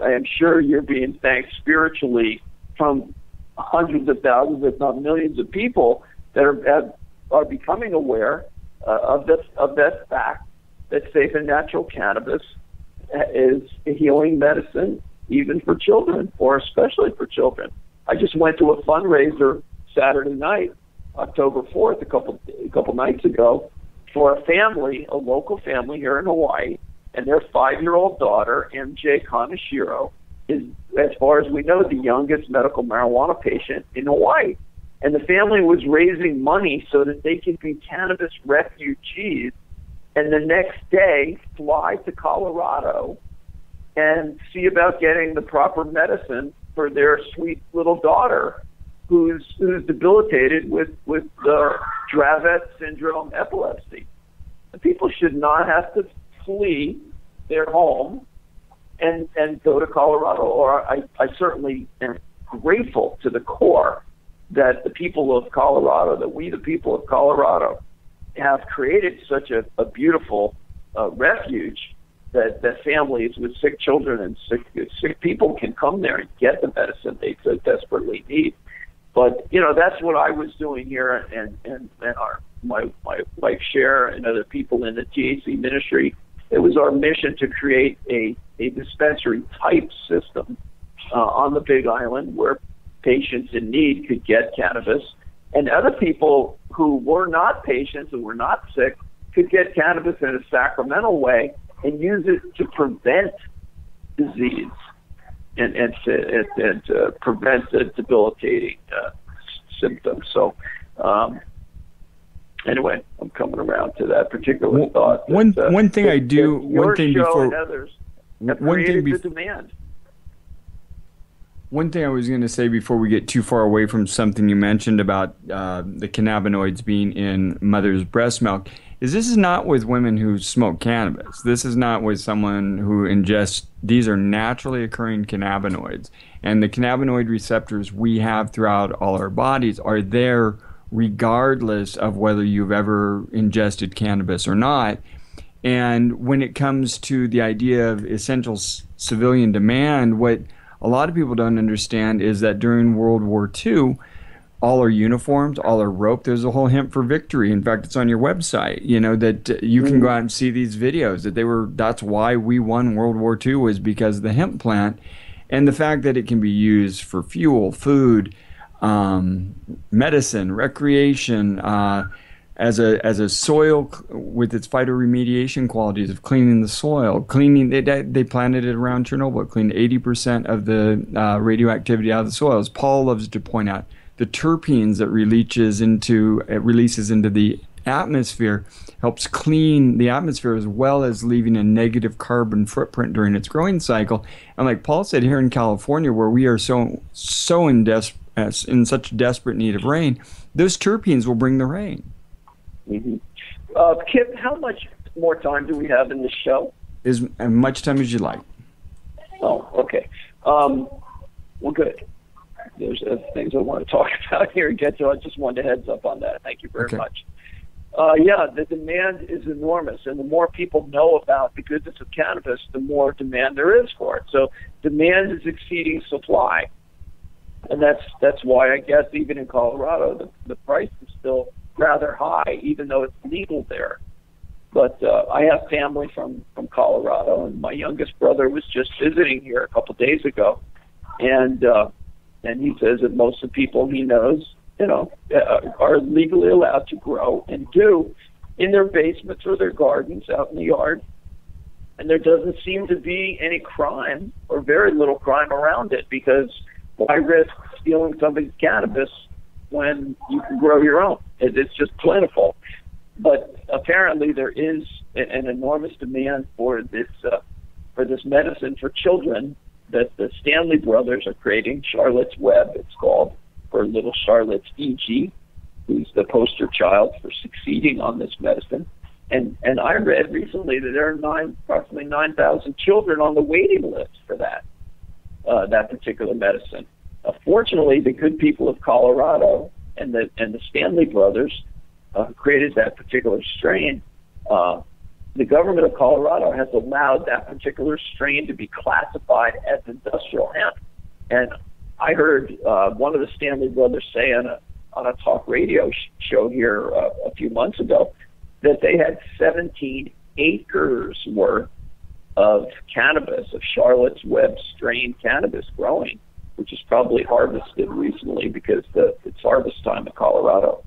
I am sure you're being thanked spiritually from hundreds of thousands, if not millions of people that are becoming aware of that fact that safe and natural cannabis is a healing medicine, even for children, or especially for children. I just went to a fundraiser Saturday night, October 4th, a couple nights ago, for a family, a local family here in Hawaii, and their 5-year-old daughter, MJ Kaneshiro, is, as far as we know, the youngest medical marijuana patient in Hawaii. And the family was raising money so that they could be cannabis refugees, and the next day fly to Colorado and see about getting the proper medicine for their sweet little daughter who's debilitated with Dravet syndrome epilepsy. The people should not have to flee their home and go to Colorado. Or I certainly am grateful to the core that the people of Colorado, that we the people of Colorado, have created such a beautiful refuge that families with sick children and sick people can come there and get the medicine they so desperately need. But that's what I was doing here, and my wife Cher and other people in the THC Ministry. It was our mission to create a dispensary type system on the Big Island where patients in need could get cannabis, and other people who were not patients, who were not sick, could get cannabis in a sacramental way and use it to prevent disease and prevent the debilitating symptoms. So anyway, I'm coming around to that particular thought. One thing I do, one thing before, and others have created the demand. One thing I was going to say before we get too far away from something you mentioned about the cannabinoids being in mother's breast milk is this is not with women who smoke cannabis. This is not with someone who ingests. These are naturally occurring cannabinoids. And the cannabinoid receptors we have throughout all our bodies are there regardless of whether you've ever ingested cannabis or not. And when it comes to the idea of essential civilian demand, what a lot of people don't understand is that during World War II, all our uniforms, all our rope, there's a whole Hemp for Victory. In fact, it's on your website, that you can go out and see these videos that's why we won World War II, was because of the hemp plant and the fact that it can be used for fuel, food, medicine, recreation, as a soil with its phytoremediation qualities of cleaning the soil, they planted it around Chernobyl, it cleaned 80% of the radioactivity out of the soil. As Paul loves to point out, the terpenes that releases into the atmosphere helps clean the atmosphere as well as leaving a negative carbon footprint during its growing cycle. And like Paul said, here in California, where we are so in such desperate need of rain, those terpenes will bring the rain. Mm-hmm. Kip, how much more time do we have in this show? As much time as you like. Oh, okay. Well, good. There's things I want to talk about here and get to. I just wanted a heads up on that. Thank you very much. Yeah, the demand is enormous, and the more people know about the goodness of cannabis, the more demand there is for it. So demand is exceeding supply, and that's why I guess even in Colorado, the price is still rather high, even though it's legal there. But I have family from Colorado, and my youngest brother was just visiting here a couple days ago, and he says that most of the people he knows, are legally allowed to grow and do in their basements or their gardens out in the yard, and there doesn't seem to be any crime or very little crime around it, because why risk stealing somebody's cannabis when you can grow your own? It's just plentiful. But apparently there is an enormous demand for this medicine for children that the Stanley brothers are creating. Charlotte's Web, it's called, for little Charlotte's E.G., who's the poster child for succeeding on this medicine. And I read recently that there are approximately 9,000 children on the waiting list for that particular medicine. Fortunately, the good people of Colorado and the Stanley brothers created that particular strain. The government of Colorado has allowed that particular strain to be classified as industrial hemp. And I heard one of the Stanley brothers say on a talk radio show here a few months ago that they had 17 acres worth of cannabis, of Charlotte's Web strain cannabis growing, which is probably harvested recently because it's harvest time in Colorado.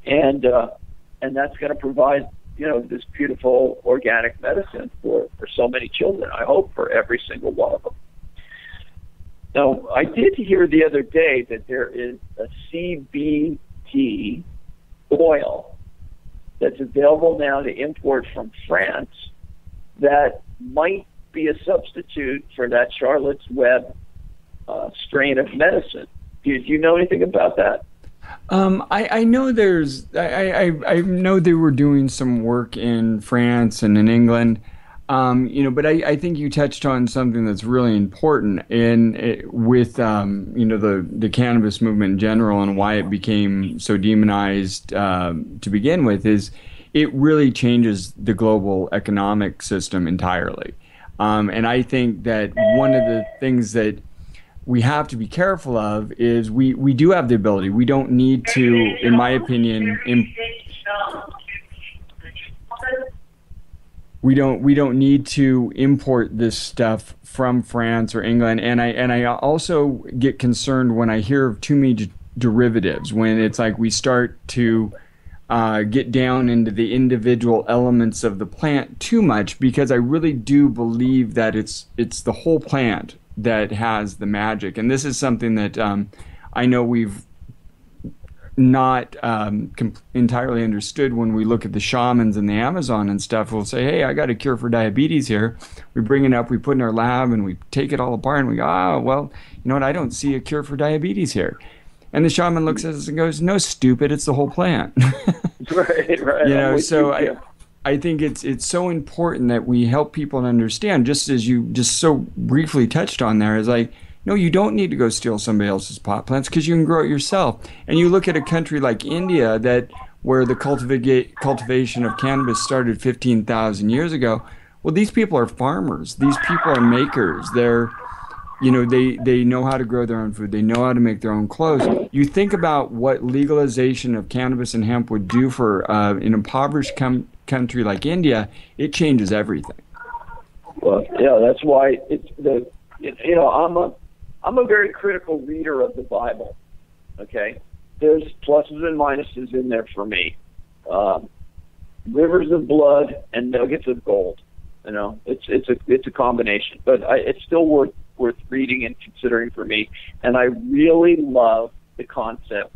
And that's going to provide, this beautiful organic medicine for so many children, I hope for every single one of them. Now, I did hear the other day that there is a CBD oil that's available now to import from France that might be a substitute for that Charlotte's Web strain of medicine. Do you know anything about that? I know I know they were doing some work in France and in England, but I think you touched on something that's really important with the cannabis movement in general and why it became so demonized to begin with is it really changes the global economic system entirely. And I think that one of the things that we have to be careful of is we do have the ability. We don't need to, in my opinion, we don't need to import this stuff from France or England. And I also get concerned when I hear of too many derivatives, when it's like we start to get down into the individual elements of the plant too much, because I really do believe that it's the whole plant that has the magic. And this is something that I know we've not entirely understood when we look at the shamans in the Amazon and stuff. We'll say, hey, I got a cure for diabetes here. We bring it up, we put it in our lab, and we take it all apart, and we go, well, you know what, I don't see a cure for diabetes here. And the shaman looks at us and goes, no, stupid, it's the whole plant. Right. So I think it's so important that we help people to understand, just as you just so briefly touched on there, is like, no, you don't need to go steal somebody else's pot plants because you can grow it yourself. And you look at a country like India where the cultivation of cannabis started 15,000 years ago. Well, these people are farmers. These people are makers. They know how to grow their own food. They know how to make their own clothes. You think about what legalization of cannabis and hemp would do for an impoverished country like India. It changes everything. Well, yeah, that's why I'm a very critical reader of the Bible. Okay, there's pluses and minuses in there for me. Rivers of blood and nuggets of gold. It's a combination, but it's still worth reading and considering for me. And I really love the concept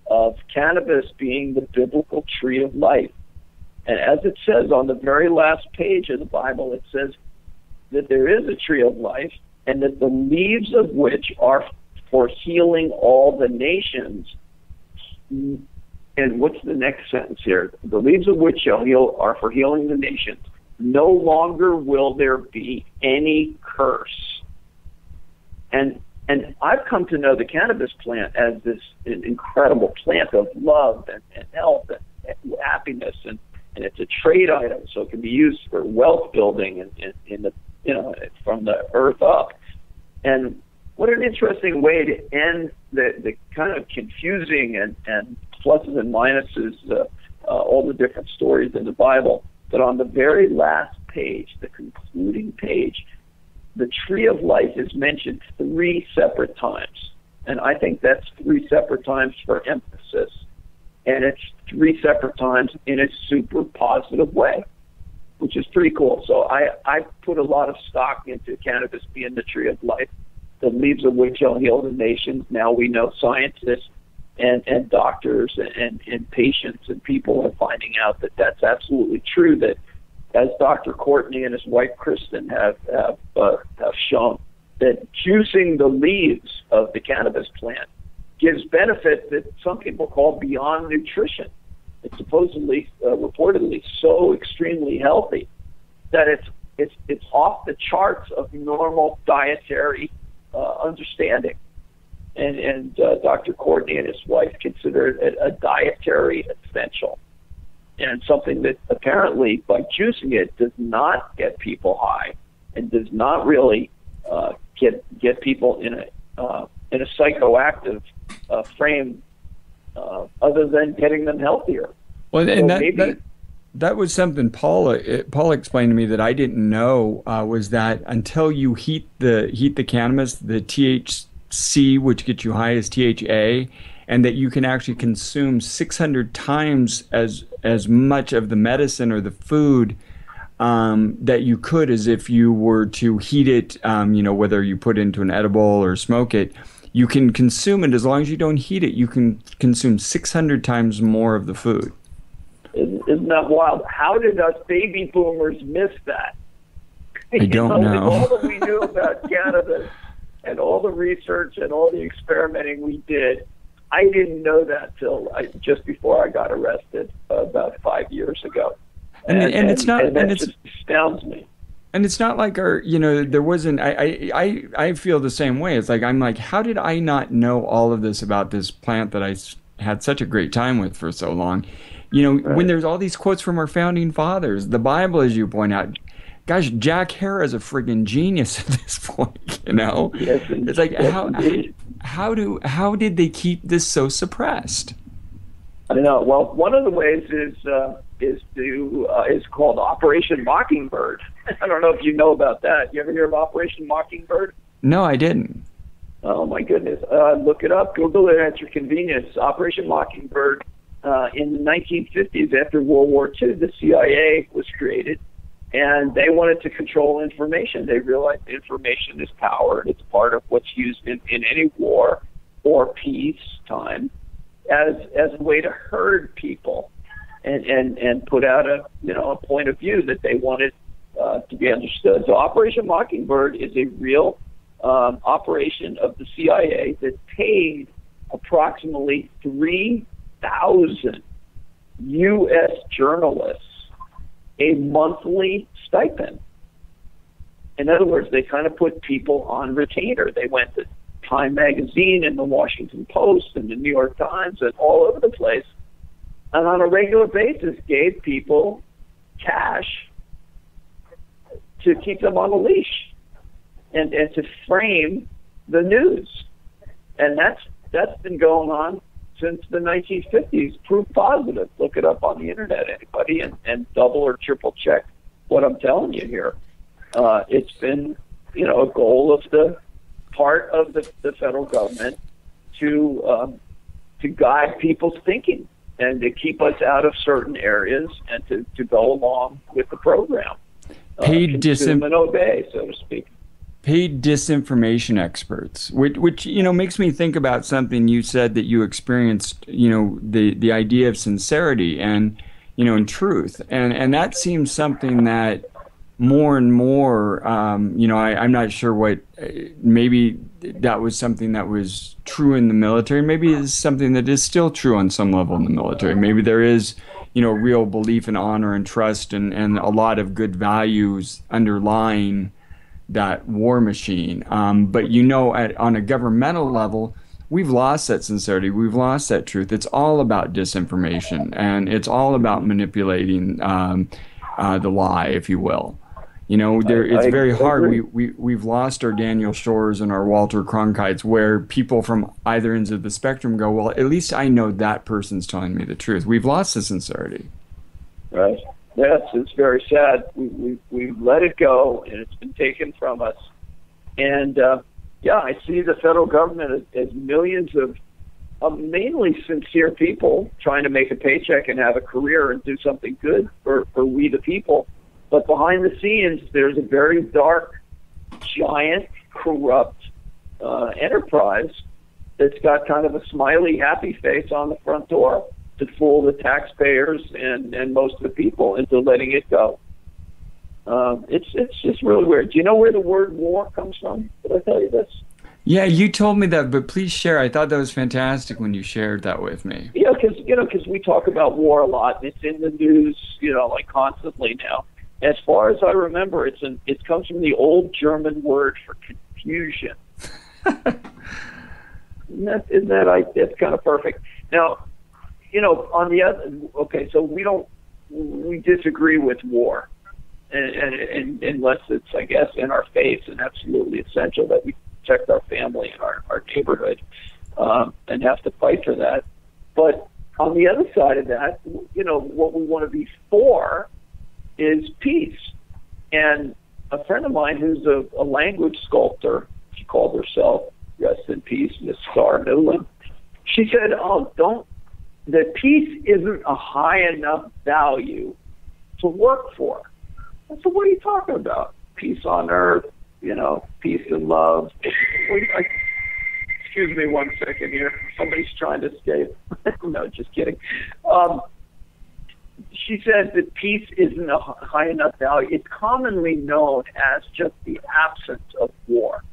of cannabis being the biblical tree of life. And as it says on the very last page of the Bible, it says that there is a tree of life, and that the leaves of which are for healing all the nations. And what's the next sentence here? The leaves of which shall heal are for healing the nations. No longer will there be any curse. And I've come to know the cannabis plant as this incredible plant of love and health and happiness, and it's a trade item, so it can be used for wealth building and from the earth up. And what an interesting way to end the kind of confusing and pluses and minuses, all the different stories in the Bible. But on the very last page, the concluding page, the tree of life is mentioned 3 separate times. And I think that's 3 separate times for emphasis. And it's 3 separate times in a super positive way, which is pretty cool. So I put a lot of stock into cannabis being the tree of life, the leaves of which shall heal the nations. Now we know scientists and doctors and patients and people are finding out that that's absolutely true, that as Dr. Courtney and his wife Kristen have shown, that juicing the leaves of the cannabis plant gives benefits that some people call beyond nutrition. It's supposedly, reportedly, so extremely healthy that it's off the charts of normal dietary understanding. And Dr. Courtney and his wife consider it a dietary essential, and something that apparently by juicing it does not get people high and does not really get people in a psychoactive frame, other than getting them healthier. Well, and so that was something Paul explained to me that I didn't know, was that until you heat the cannabis, the THC, which gets you high, is THA, and that you can actually consume 600 times as much of the medicine or the food that you could as if you were to heat it, whether you put it into an edible or smoke it. You can consume it as long as you don't heat it. You can consume 600 times more of the food. Isn't that wild? How did us baby boomers miss that? I don't know. All that we knew about cannabis and all the research and all the experimenting we did, I didn't know that till just before I got arrested about 5 years ago. And it just astounds me. And it's not like there wasn't. I feel the same way. It's like I'm like, how did I not know all of this about this plant that I had such a great time with for so long? Right. When there's all these quotes from our founding fathers, the Bible, as you point out. Gosh, Jack Hare is a friggin' genius at this point. Yes, it's like how did they keep this so suppressed? I don't know. Well, one of the ways is called Operation Mockingbird. I don't know if you know about that. You ever hear of Operation Mockingbird? No, I didn't. Oh my goodness! Look it up. Google it at your convenience. Operation Mockingbird. In the 1950s, after World War II, the CIA was created, and they wanted to control information. They realized information is power, and it's part of what's used in any war or peace time as a way to herd people and put out a point of view that they wanted to be understood. So Operation Mockingbird is a real operation of the CIA that paid approximately 3,000 U.S. journalists a monthly stipend. In other words, they kind of put people on retainer. They went to Time Magazine and the Washington Post and the New York Times and all over the place, and on a regular basis gave people cash to keep them on a leash and to frame the news. And that's been going on since the 1950s, proof positive. Look it up on the internet, anybody, and double or triple check what I'm telling you here. It's been, a goal of the part of the federal government to guide people's thinking and to keep us out of certain areas and to go along with the program. Consume and obey, so to speak. Paid disinformation experts, which makes me think about something you said that you experienced, the idea of sincerity and, and truth. And that seems something that more and more, I'm not sure what, maybe that was something that was true in the military. Maybe it's something that is still true on some level in the military. maybe there is, real belief in honor and trust and a lot of good values underlying that war machine. But on a governmental level, we've lost that sincerity. We've lost that truth. It's all about disinformation, and it's all about manipulating the lie, if you will. It's very hard. We've lost our Daniel Shores and our Walter Cronkites, where people from either ends of the spectrum go, well, at least I know that person's telling me the truth. We've lost the sincerity. Right. Yes, it's very sad. We've let it go, and it's been taken from us. And, I see the federal government as millions of mainly sincere people trying to make a paycheck and have a career and do something good for we the people. But behind the scenes, there's a very dark, giant, corrupt enterprise that's got kind of a smiley, happy face on the front door to fool the taxpayers and most of the people into letting it go. It's just really weird. Do you know where the word war comes from? Did I tell you this? Yeah, you told me that, but please share. I thought that was fantastic when you shared that with me. Yeah, because we talk about war a lot. And it's in the news, like constantly now. As far as I remember, it comes from the old German word for confusion. Isn't that that's kind of perfect. Now, on the other, okay, so we disagree with war, and unless it's, I guess, in our faith and absolutely essential that we protect our family and our neighborhood, and have to fight for that. But on the other side of that, what we want to be for is peace. And a friend of mine who's a language sculptor, she called herself, rest in peace, Miss Star Newland, she said, that peace isn't a high enough value to work for. I said, what are you talking about? Peace on earth, peace and love. Excuse me one second here. Somebody's trying to escape. No, just kidding. She says that peace isn't a high enough value. It's commonly known as just the absence of war.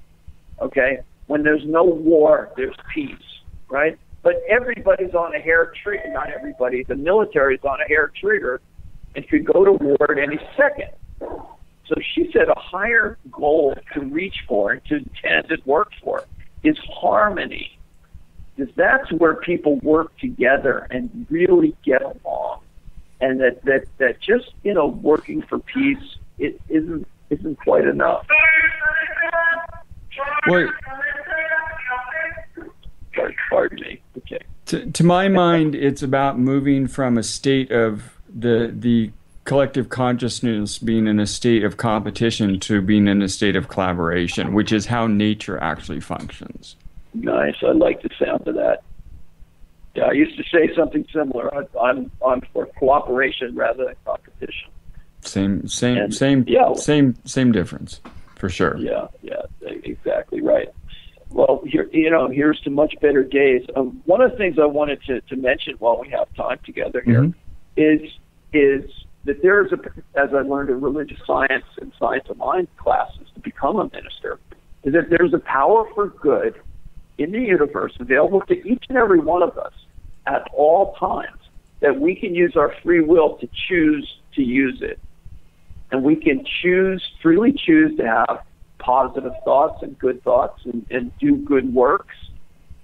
Okay? When there's no war, there's peace, right? But everybody's on a hair trigger. Not everybody. The military's on a hair trigger and could go to war at any second. So she said a higher goal to reach for and to intend and work for is harmony. Because that's where people work together and really get along. And that just, working for peace, it isn't quite enough. Wait. Pardon me. Okay. To my mind, it's about moving from a state of the collective consciousness being in a state of competition to being in a state of collaboration, which is how nature actually functions. Nice. I like the sound of that. Yeah, I used to say something similar. I'm for cooperation rather than competition. Same difference, for sure. Yeah, exactly right. Well, here's to much better days. One of the things I wanted to mention while we have time together here is that there is as I learned in religious science and science of mind classes to become a minister, is that there's a power for good in the universe available to each and every one of us at all times, that we can use our free will to choose to use it. And we can freely choose to have positive thoughts and good thoughts and do good works,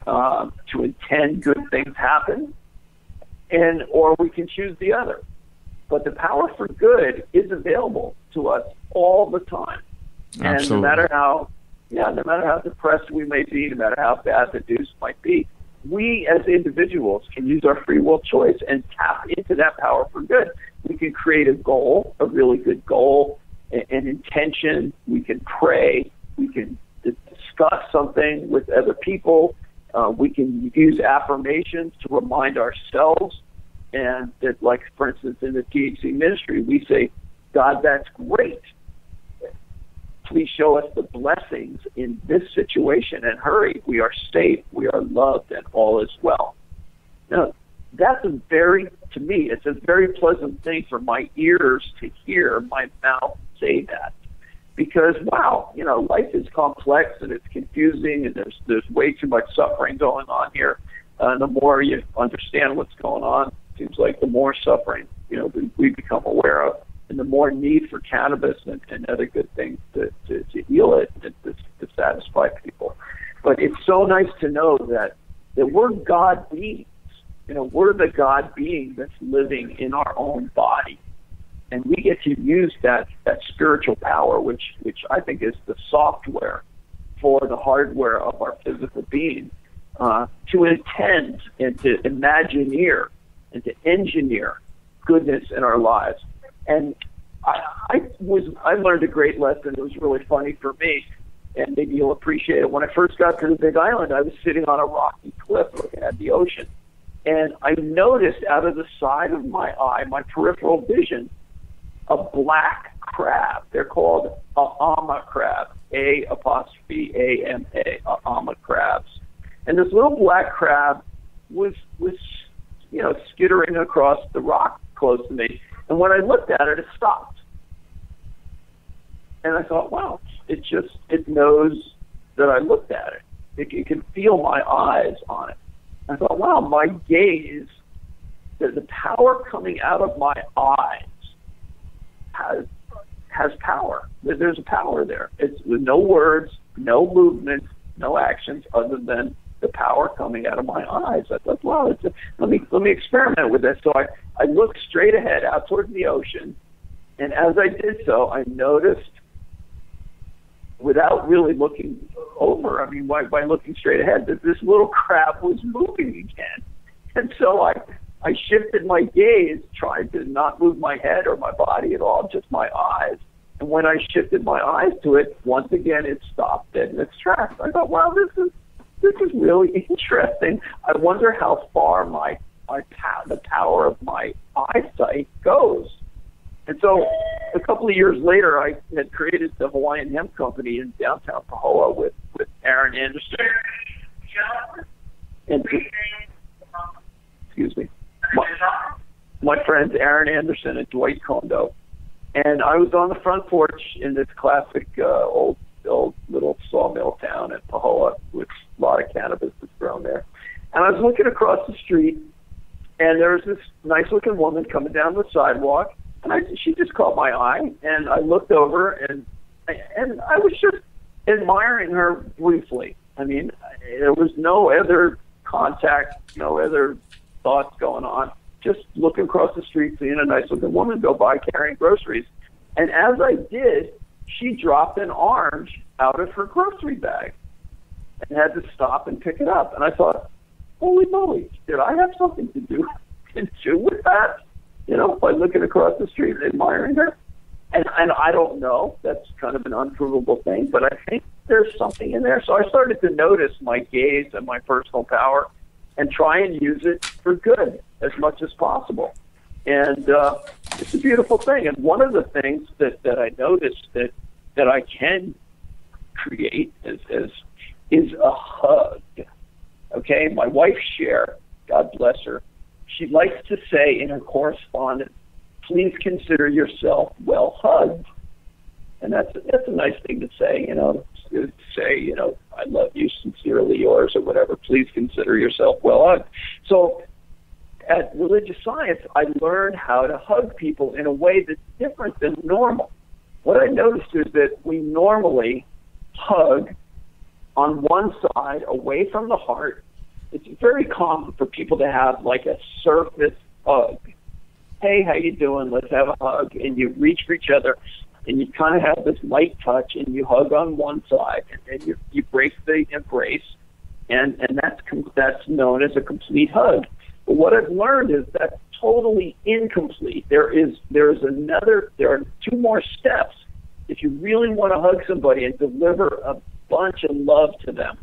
to intend good things happen, or we can choose the other. But the power for good is available to us all the time. Absolutely. And no matter how depressed we may be, no matter how bad the news might be, we as individuals can use our free will choice and tap into that power for good. We can create a goal, a really good goal, an intention. We can pray. We can discuss something with other people. We can use affirmations to remind ourselves. And that, like, for instance, in the THC Ministry, we say, God, that's great. Please show us the blessings in this situation and hurry. We are safe, we are loved, and all is well. Now, to me, it's a very pleasant thing for my ears to hear my mouth say that. Because, wow, life is complex and it's confusing and there's way too much suffering going on here. The more you understand what's going on, it seems like the more suffering, we become aware of. And the more need for cannabis and other good things to heal it and to satisfy people. But it's so nice to know that we're God beings. We're the God being that's living in our own body. And we get to use that spiritual power, which I think is the software for the hardware of our physical being, to intend and to imagineer and to engineer goodness in our lives. And I learned a great lesson. It was really funny for me, and maybe you'll appreciate it. When I first got to the Big Island, I was sitting on a rocky cliff looking at the ocean, and I noticed out of the side of my eye, my peripheral vision, a black crab. They're called Ama crab, A''ama, Ama crabs. And this little black crab was skittering across the rock close to me. And when I looked at it, it stopped. And I thought, wow, it knows that I looked at it. it could feel my eyes on it. I thought, wow, my gaze, the power coming out of my eyes has power. There's a power there. It's with no words, no movements, no actions other than the power coming out of my eyes. I thought, wow, let me experiment with this. So I looked straight ahead out towards the ocean, and as I did so, I noticed, without really looking over, I mean, by looking straight ahead, that this little crab was moving again. And so I shifted my gaze, tried to not move my head or my body at all, just my eyes. And when I shifted my eyes to it, once again, it stopped dead in its tracks. I thought, wow, this is really interesting. I wonder how far the power of my eyesight goes. And so a couple of years later, I had created the Hawaiian Hemp Company in downtown Pahoa with Aaron Anderson. And, excuse me. My friends Aaron Anderson and Dwight Kondo. And I was on the front porch in this classic old little sawmill town at Pahoa with a lot of cannabis that's grown there. And I was looking across the street, and there was this nice-looking woman coming down the sidewalk, and she just caught my eye, and I looked over, and I was just admiring her briefly. I mean, there was no other contact, no other thoughts going on, just looking across the street, seeing a nice-looking woman go by carrying groceries. And as I did, she dropped an orange out of her grocery bag and had to stop and pick it up. And I thought, holy moly, did I have something to do with that? You know, by looking across the street and admiring her. And I don't know, that's kind of an unprovable thing, but I think there's something in there. So I started to notice my gaze and my personal power and try and use it for good as much as possible. And it's a beautiful thing. And one of the things that I noticed that I can create is a hug. Okay, my wife, Cher, God bless her, she likes to say in her correspondence, please consider yourself well hugged. And that's a nice thing to say, you know, to say, you know, I love you, sincerely yours, or whatever. Please consider yourself well hugged. So at Religious Science, I learned how to hug people in a way that's different than normal. What I noticed is that we normally hug on one side away from the heart. It's very common for people to have like a surface hug. Hey, how you doing? Let's have a hug. And you reach for each other, and you kind of have this light touch, and you hug on one side, and then you break the embrace, and that's known as a complete hug. But what I've learned is that's totally incomplete. There are two more steps if you really want to hug somebody and deliver a bunch of love to them.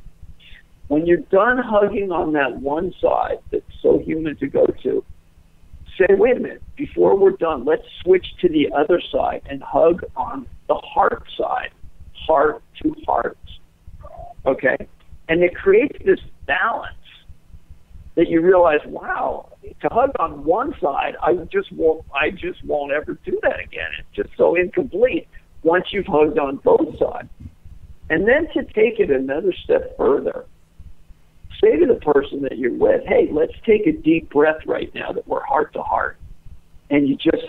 When you're done hugging on that one side that's so human to go to, say, wait a minute, before we're done, let's switch to the other side and hug on the heart side, heart to heart. Okay? And it creates this balance that you realize, wow, to hug on one side, I just won't ever do that again. It's just so incomplete once you've hugged on both sides. And then to take it another step further, say to the person that you're with, hey, let's take a deep breath right now that we're heart to heart. And you just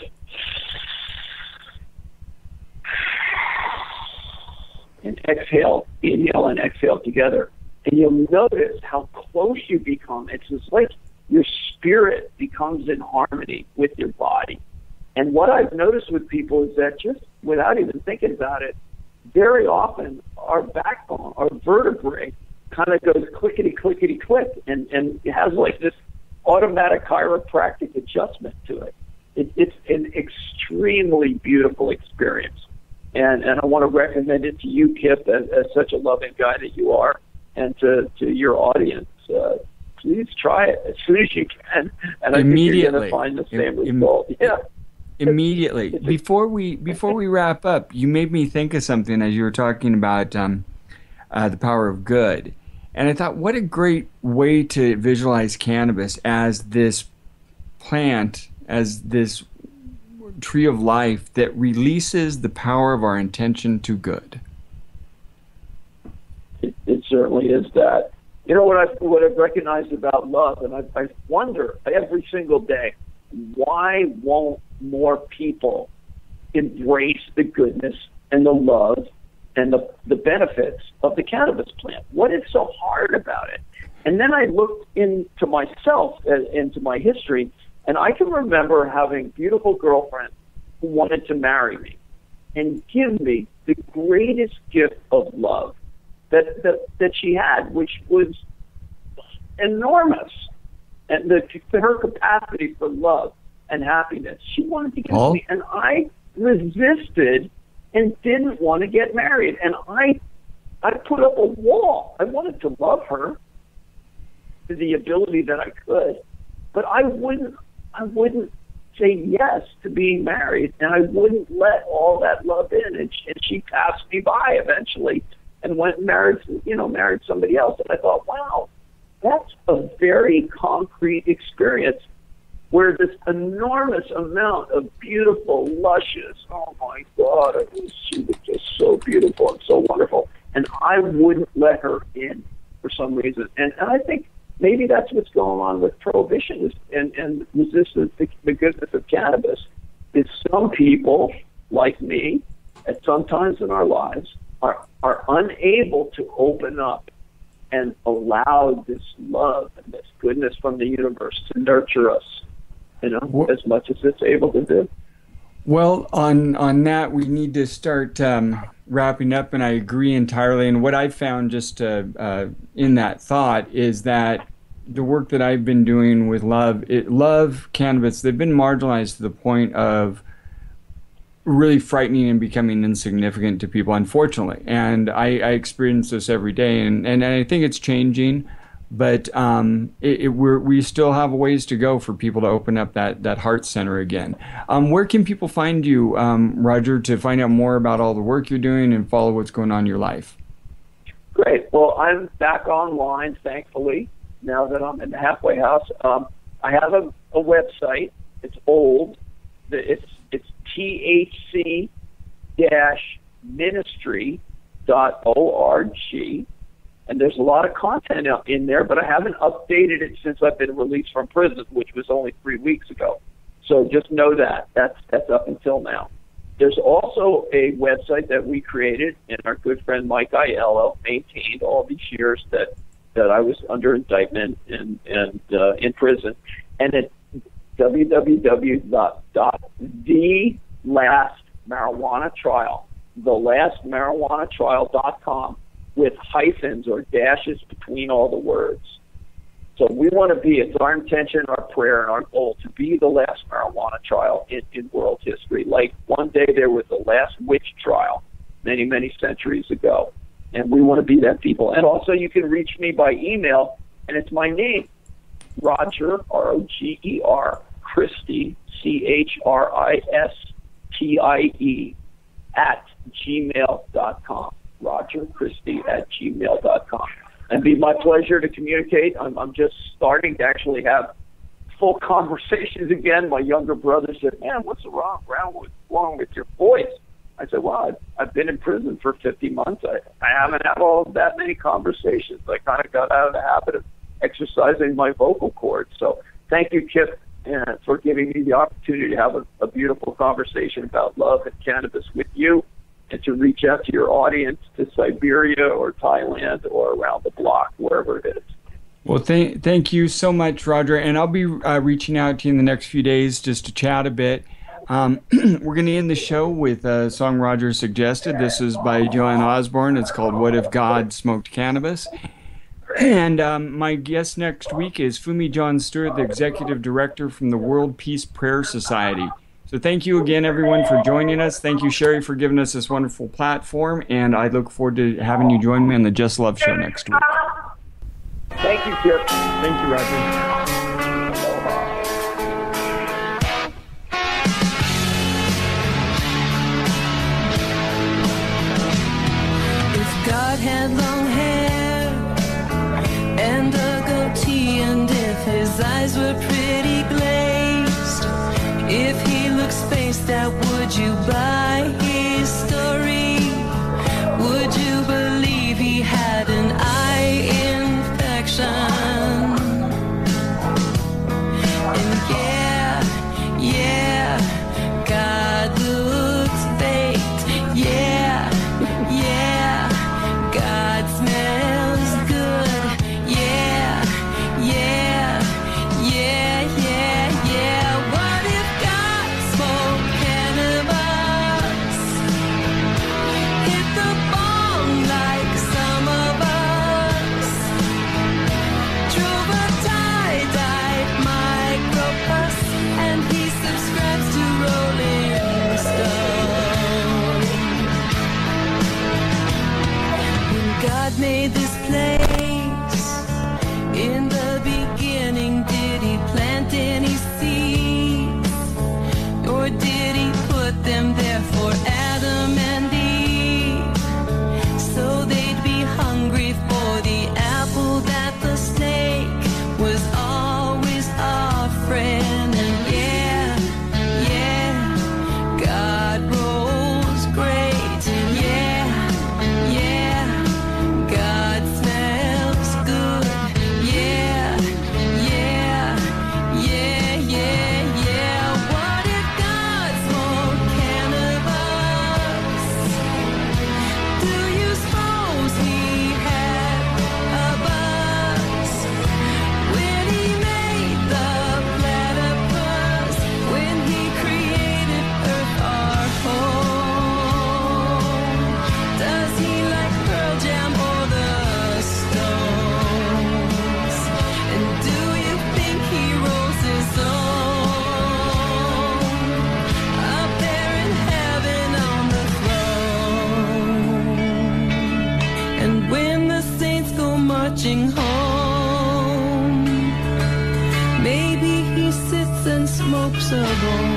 and exhale, inhale and exhale together. And you'll notice how close you become. It's just like your spirit becomes in harmony with your body. And what I've noticed with people is that just without even thinking about it, very often our backbone, our vertebrae, kind of goes clickety-clickety-click, and it has like this automatic chiropractic adjustment to it. It's an extremely beautiful experience. And I want to recommend it to you, Kip, as such a loving guy that you are, and to your audience. Please try it as soon as you can, and I think you're going to find the same result. Yeah. Immediately. Before we wrap up, you made me think of something as you were talking about the power of good. And I thought, what a great way to visualize cannabis as this plant, as this tree of life that releases the power of our intention to good. It certainly is that. You know what I've recognized about love, and I wonder every single day, why won't more people embrace the goodness and the love and the benefits of the cannabis plant? What is so hard about it? And then I looked into myself, into my history, and I can remember having a beautiful girlfriend who wanted to marry me and give me the greatest gift of love that she had, which was enormous. And her capacity for love and happiness. She wanted to give me, and I resisted and didn't want to get married. And I put up a wall. I wanted to love her to the ability that I could, but I wouldn't say yes to being married, and I wouldn't let all that love in. And she passed me by eventually, and went and married somebody else. And I thought, wow, that's a very concrete experience where this enormous amount of beautiful, luscious, oh my God, she was just so beautiful and so wonderful, and I wouldn't let her in for some reason. And I think maybe that's what's going on with prohibition and resistance to the goodness of cannabis, is some people, like me, at some times in our lives, are unable to open up and allow this love and this goodness from the universe to nurture us, as much as it's able to do. Well, on that, we need to start wrapping up, and I agree entirely. And what I found just in that thought is that the work that I've been doing with love cannabis, they've been marginalized to the point of really frightening and becoming insignificant to people, unfortunately. And I experience this every day, and I think it's changing. But we still have a ways to go for people to open up that heart center again. Where can people find you, Roger, to find out more about all the work you're doing and follow what's going on in your life? Great. Well, I'm back online, thankfully, now that I'm in the halfway house. I have a website. It's old. It's THC-Ministry.org. And there's a lot of content in there, but I haven't updated it since I've been released from prison, which was only 3 weeks ago. So just know that. That's up until now. There's also a website that we created, and our good friend Mike Aiello maintained all these years that I was under indictment and in prison. And it's thelastmarijuanatrial.com, with hyphens or dashes between all the words. So we want to be, it's our intention, our prayer, and our goal to be the last marijuana trial in world history. Like one day there was the last witch trial many, many centuries ago. And we want to be that people. And also you can reach me by email, and it's my name, Roger, R-O-G-E-R, Christie, C-H-R-I-S-T-I-E, @gmail.com. RogerChristie@gmail.com. And be my pleasure to communicate. I'm just starting to actually have full conversations again. My younger brother said, man, what's wrong with your voice? I said, well, I've been in prison for 50 months. I haven't had that many conversations. I kind of got out of the habit of exercising my vocal cords. So thank you, Kip, for giving me the opportunity to have a beautiful conversation about love and cannabis with you, and to reach out to your audience to Siberia or Thailand or around the block, wherever it is. Well, thank you so much, Roger. And I'll be reaching out to you in the next few days just to chat a bit. We're going to end the show with a song Roger suggested. This is by Joanne Osborne. It's called What If God Smoked Cannabis? And my guest next week is Fumi John Stewart, the Executive Director from the World Peace Prayer Society. So thank you again, everyone, for joining us. Thank you, Sherry, for giving us this wonderful platform. And I look forward to having you join me on the Just Love Show next week. Thank you, Kip. Thank you, Roger. If God had long hair and a goatee, and if his eyes were pretty glazed, if he looked spaced out, would you buy his story? Would you believe he had an eye God made this place. In the beginning, did he plant any seeds? Or did he put them there for Adam and Eve? So they'd be hungry for the apple that the snake was always offering. And yeah, God rolls great. Yeah, God smells good. Yeah. What if God smoked cannabis? Do you suppose he had a buzz when he made the platypus? When he created Earth, our home? Does he like Pearl Jam or the Stones? And do you think he rolls his own up there in heaven on the throne? And when the saints go marching home, maybe he sits and smokes a bone.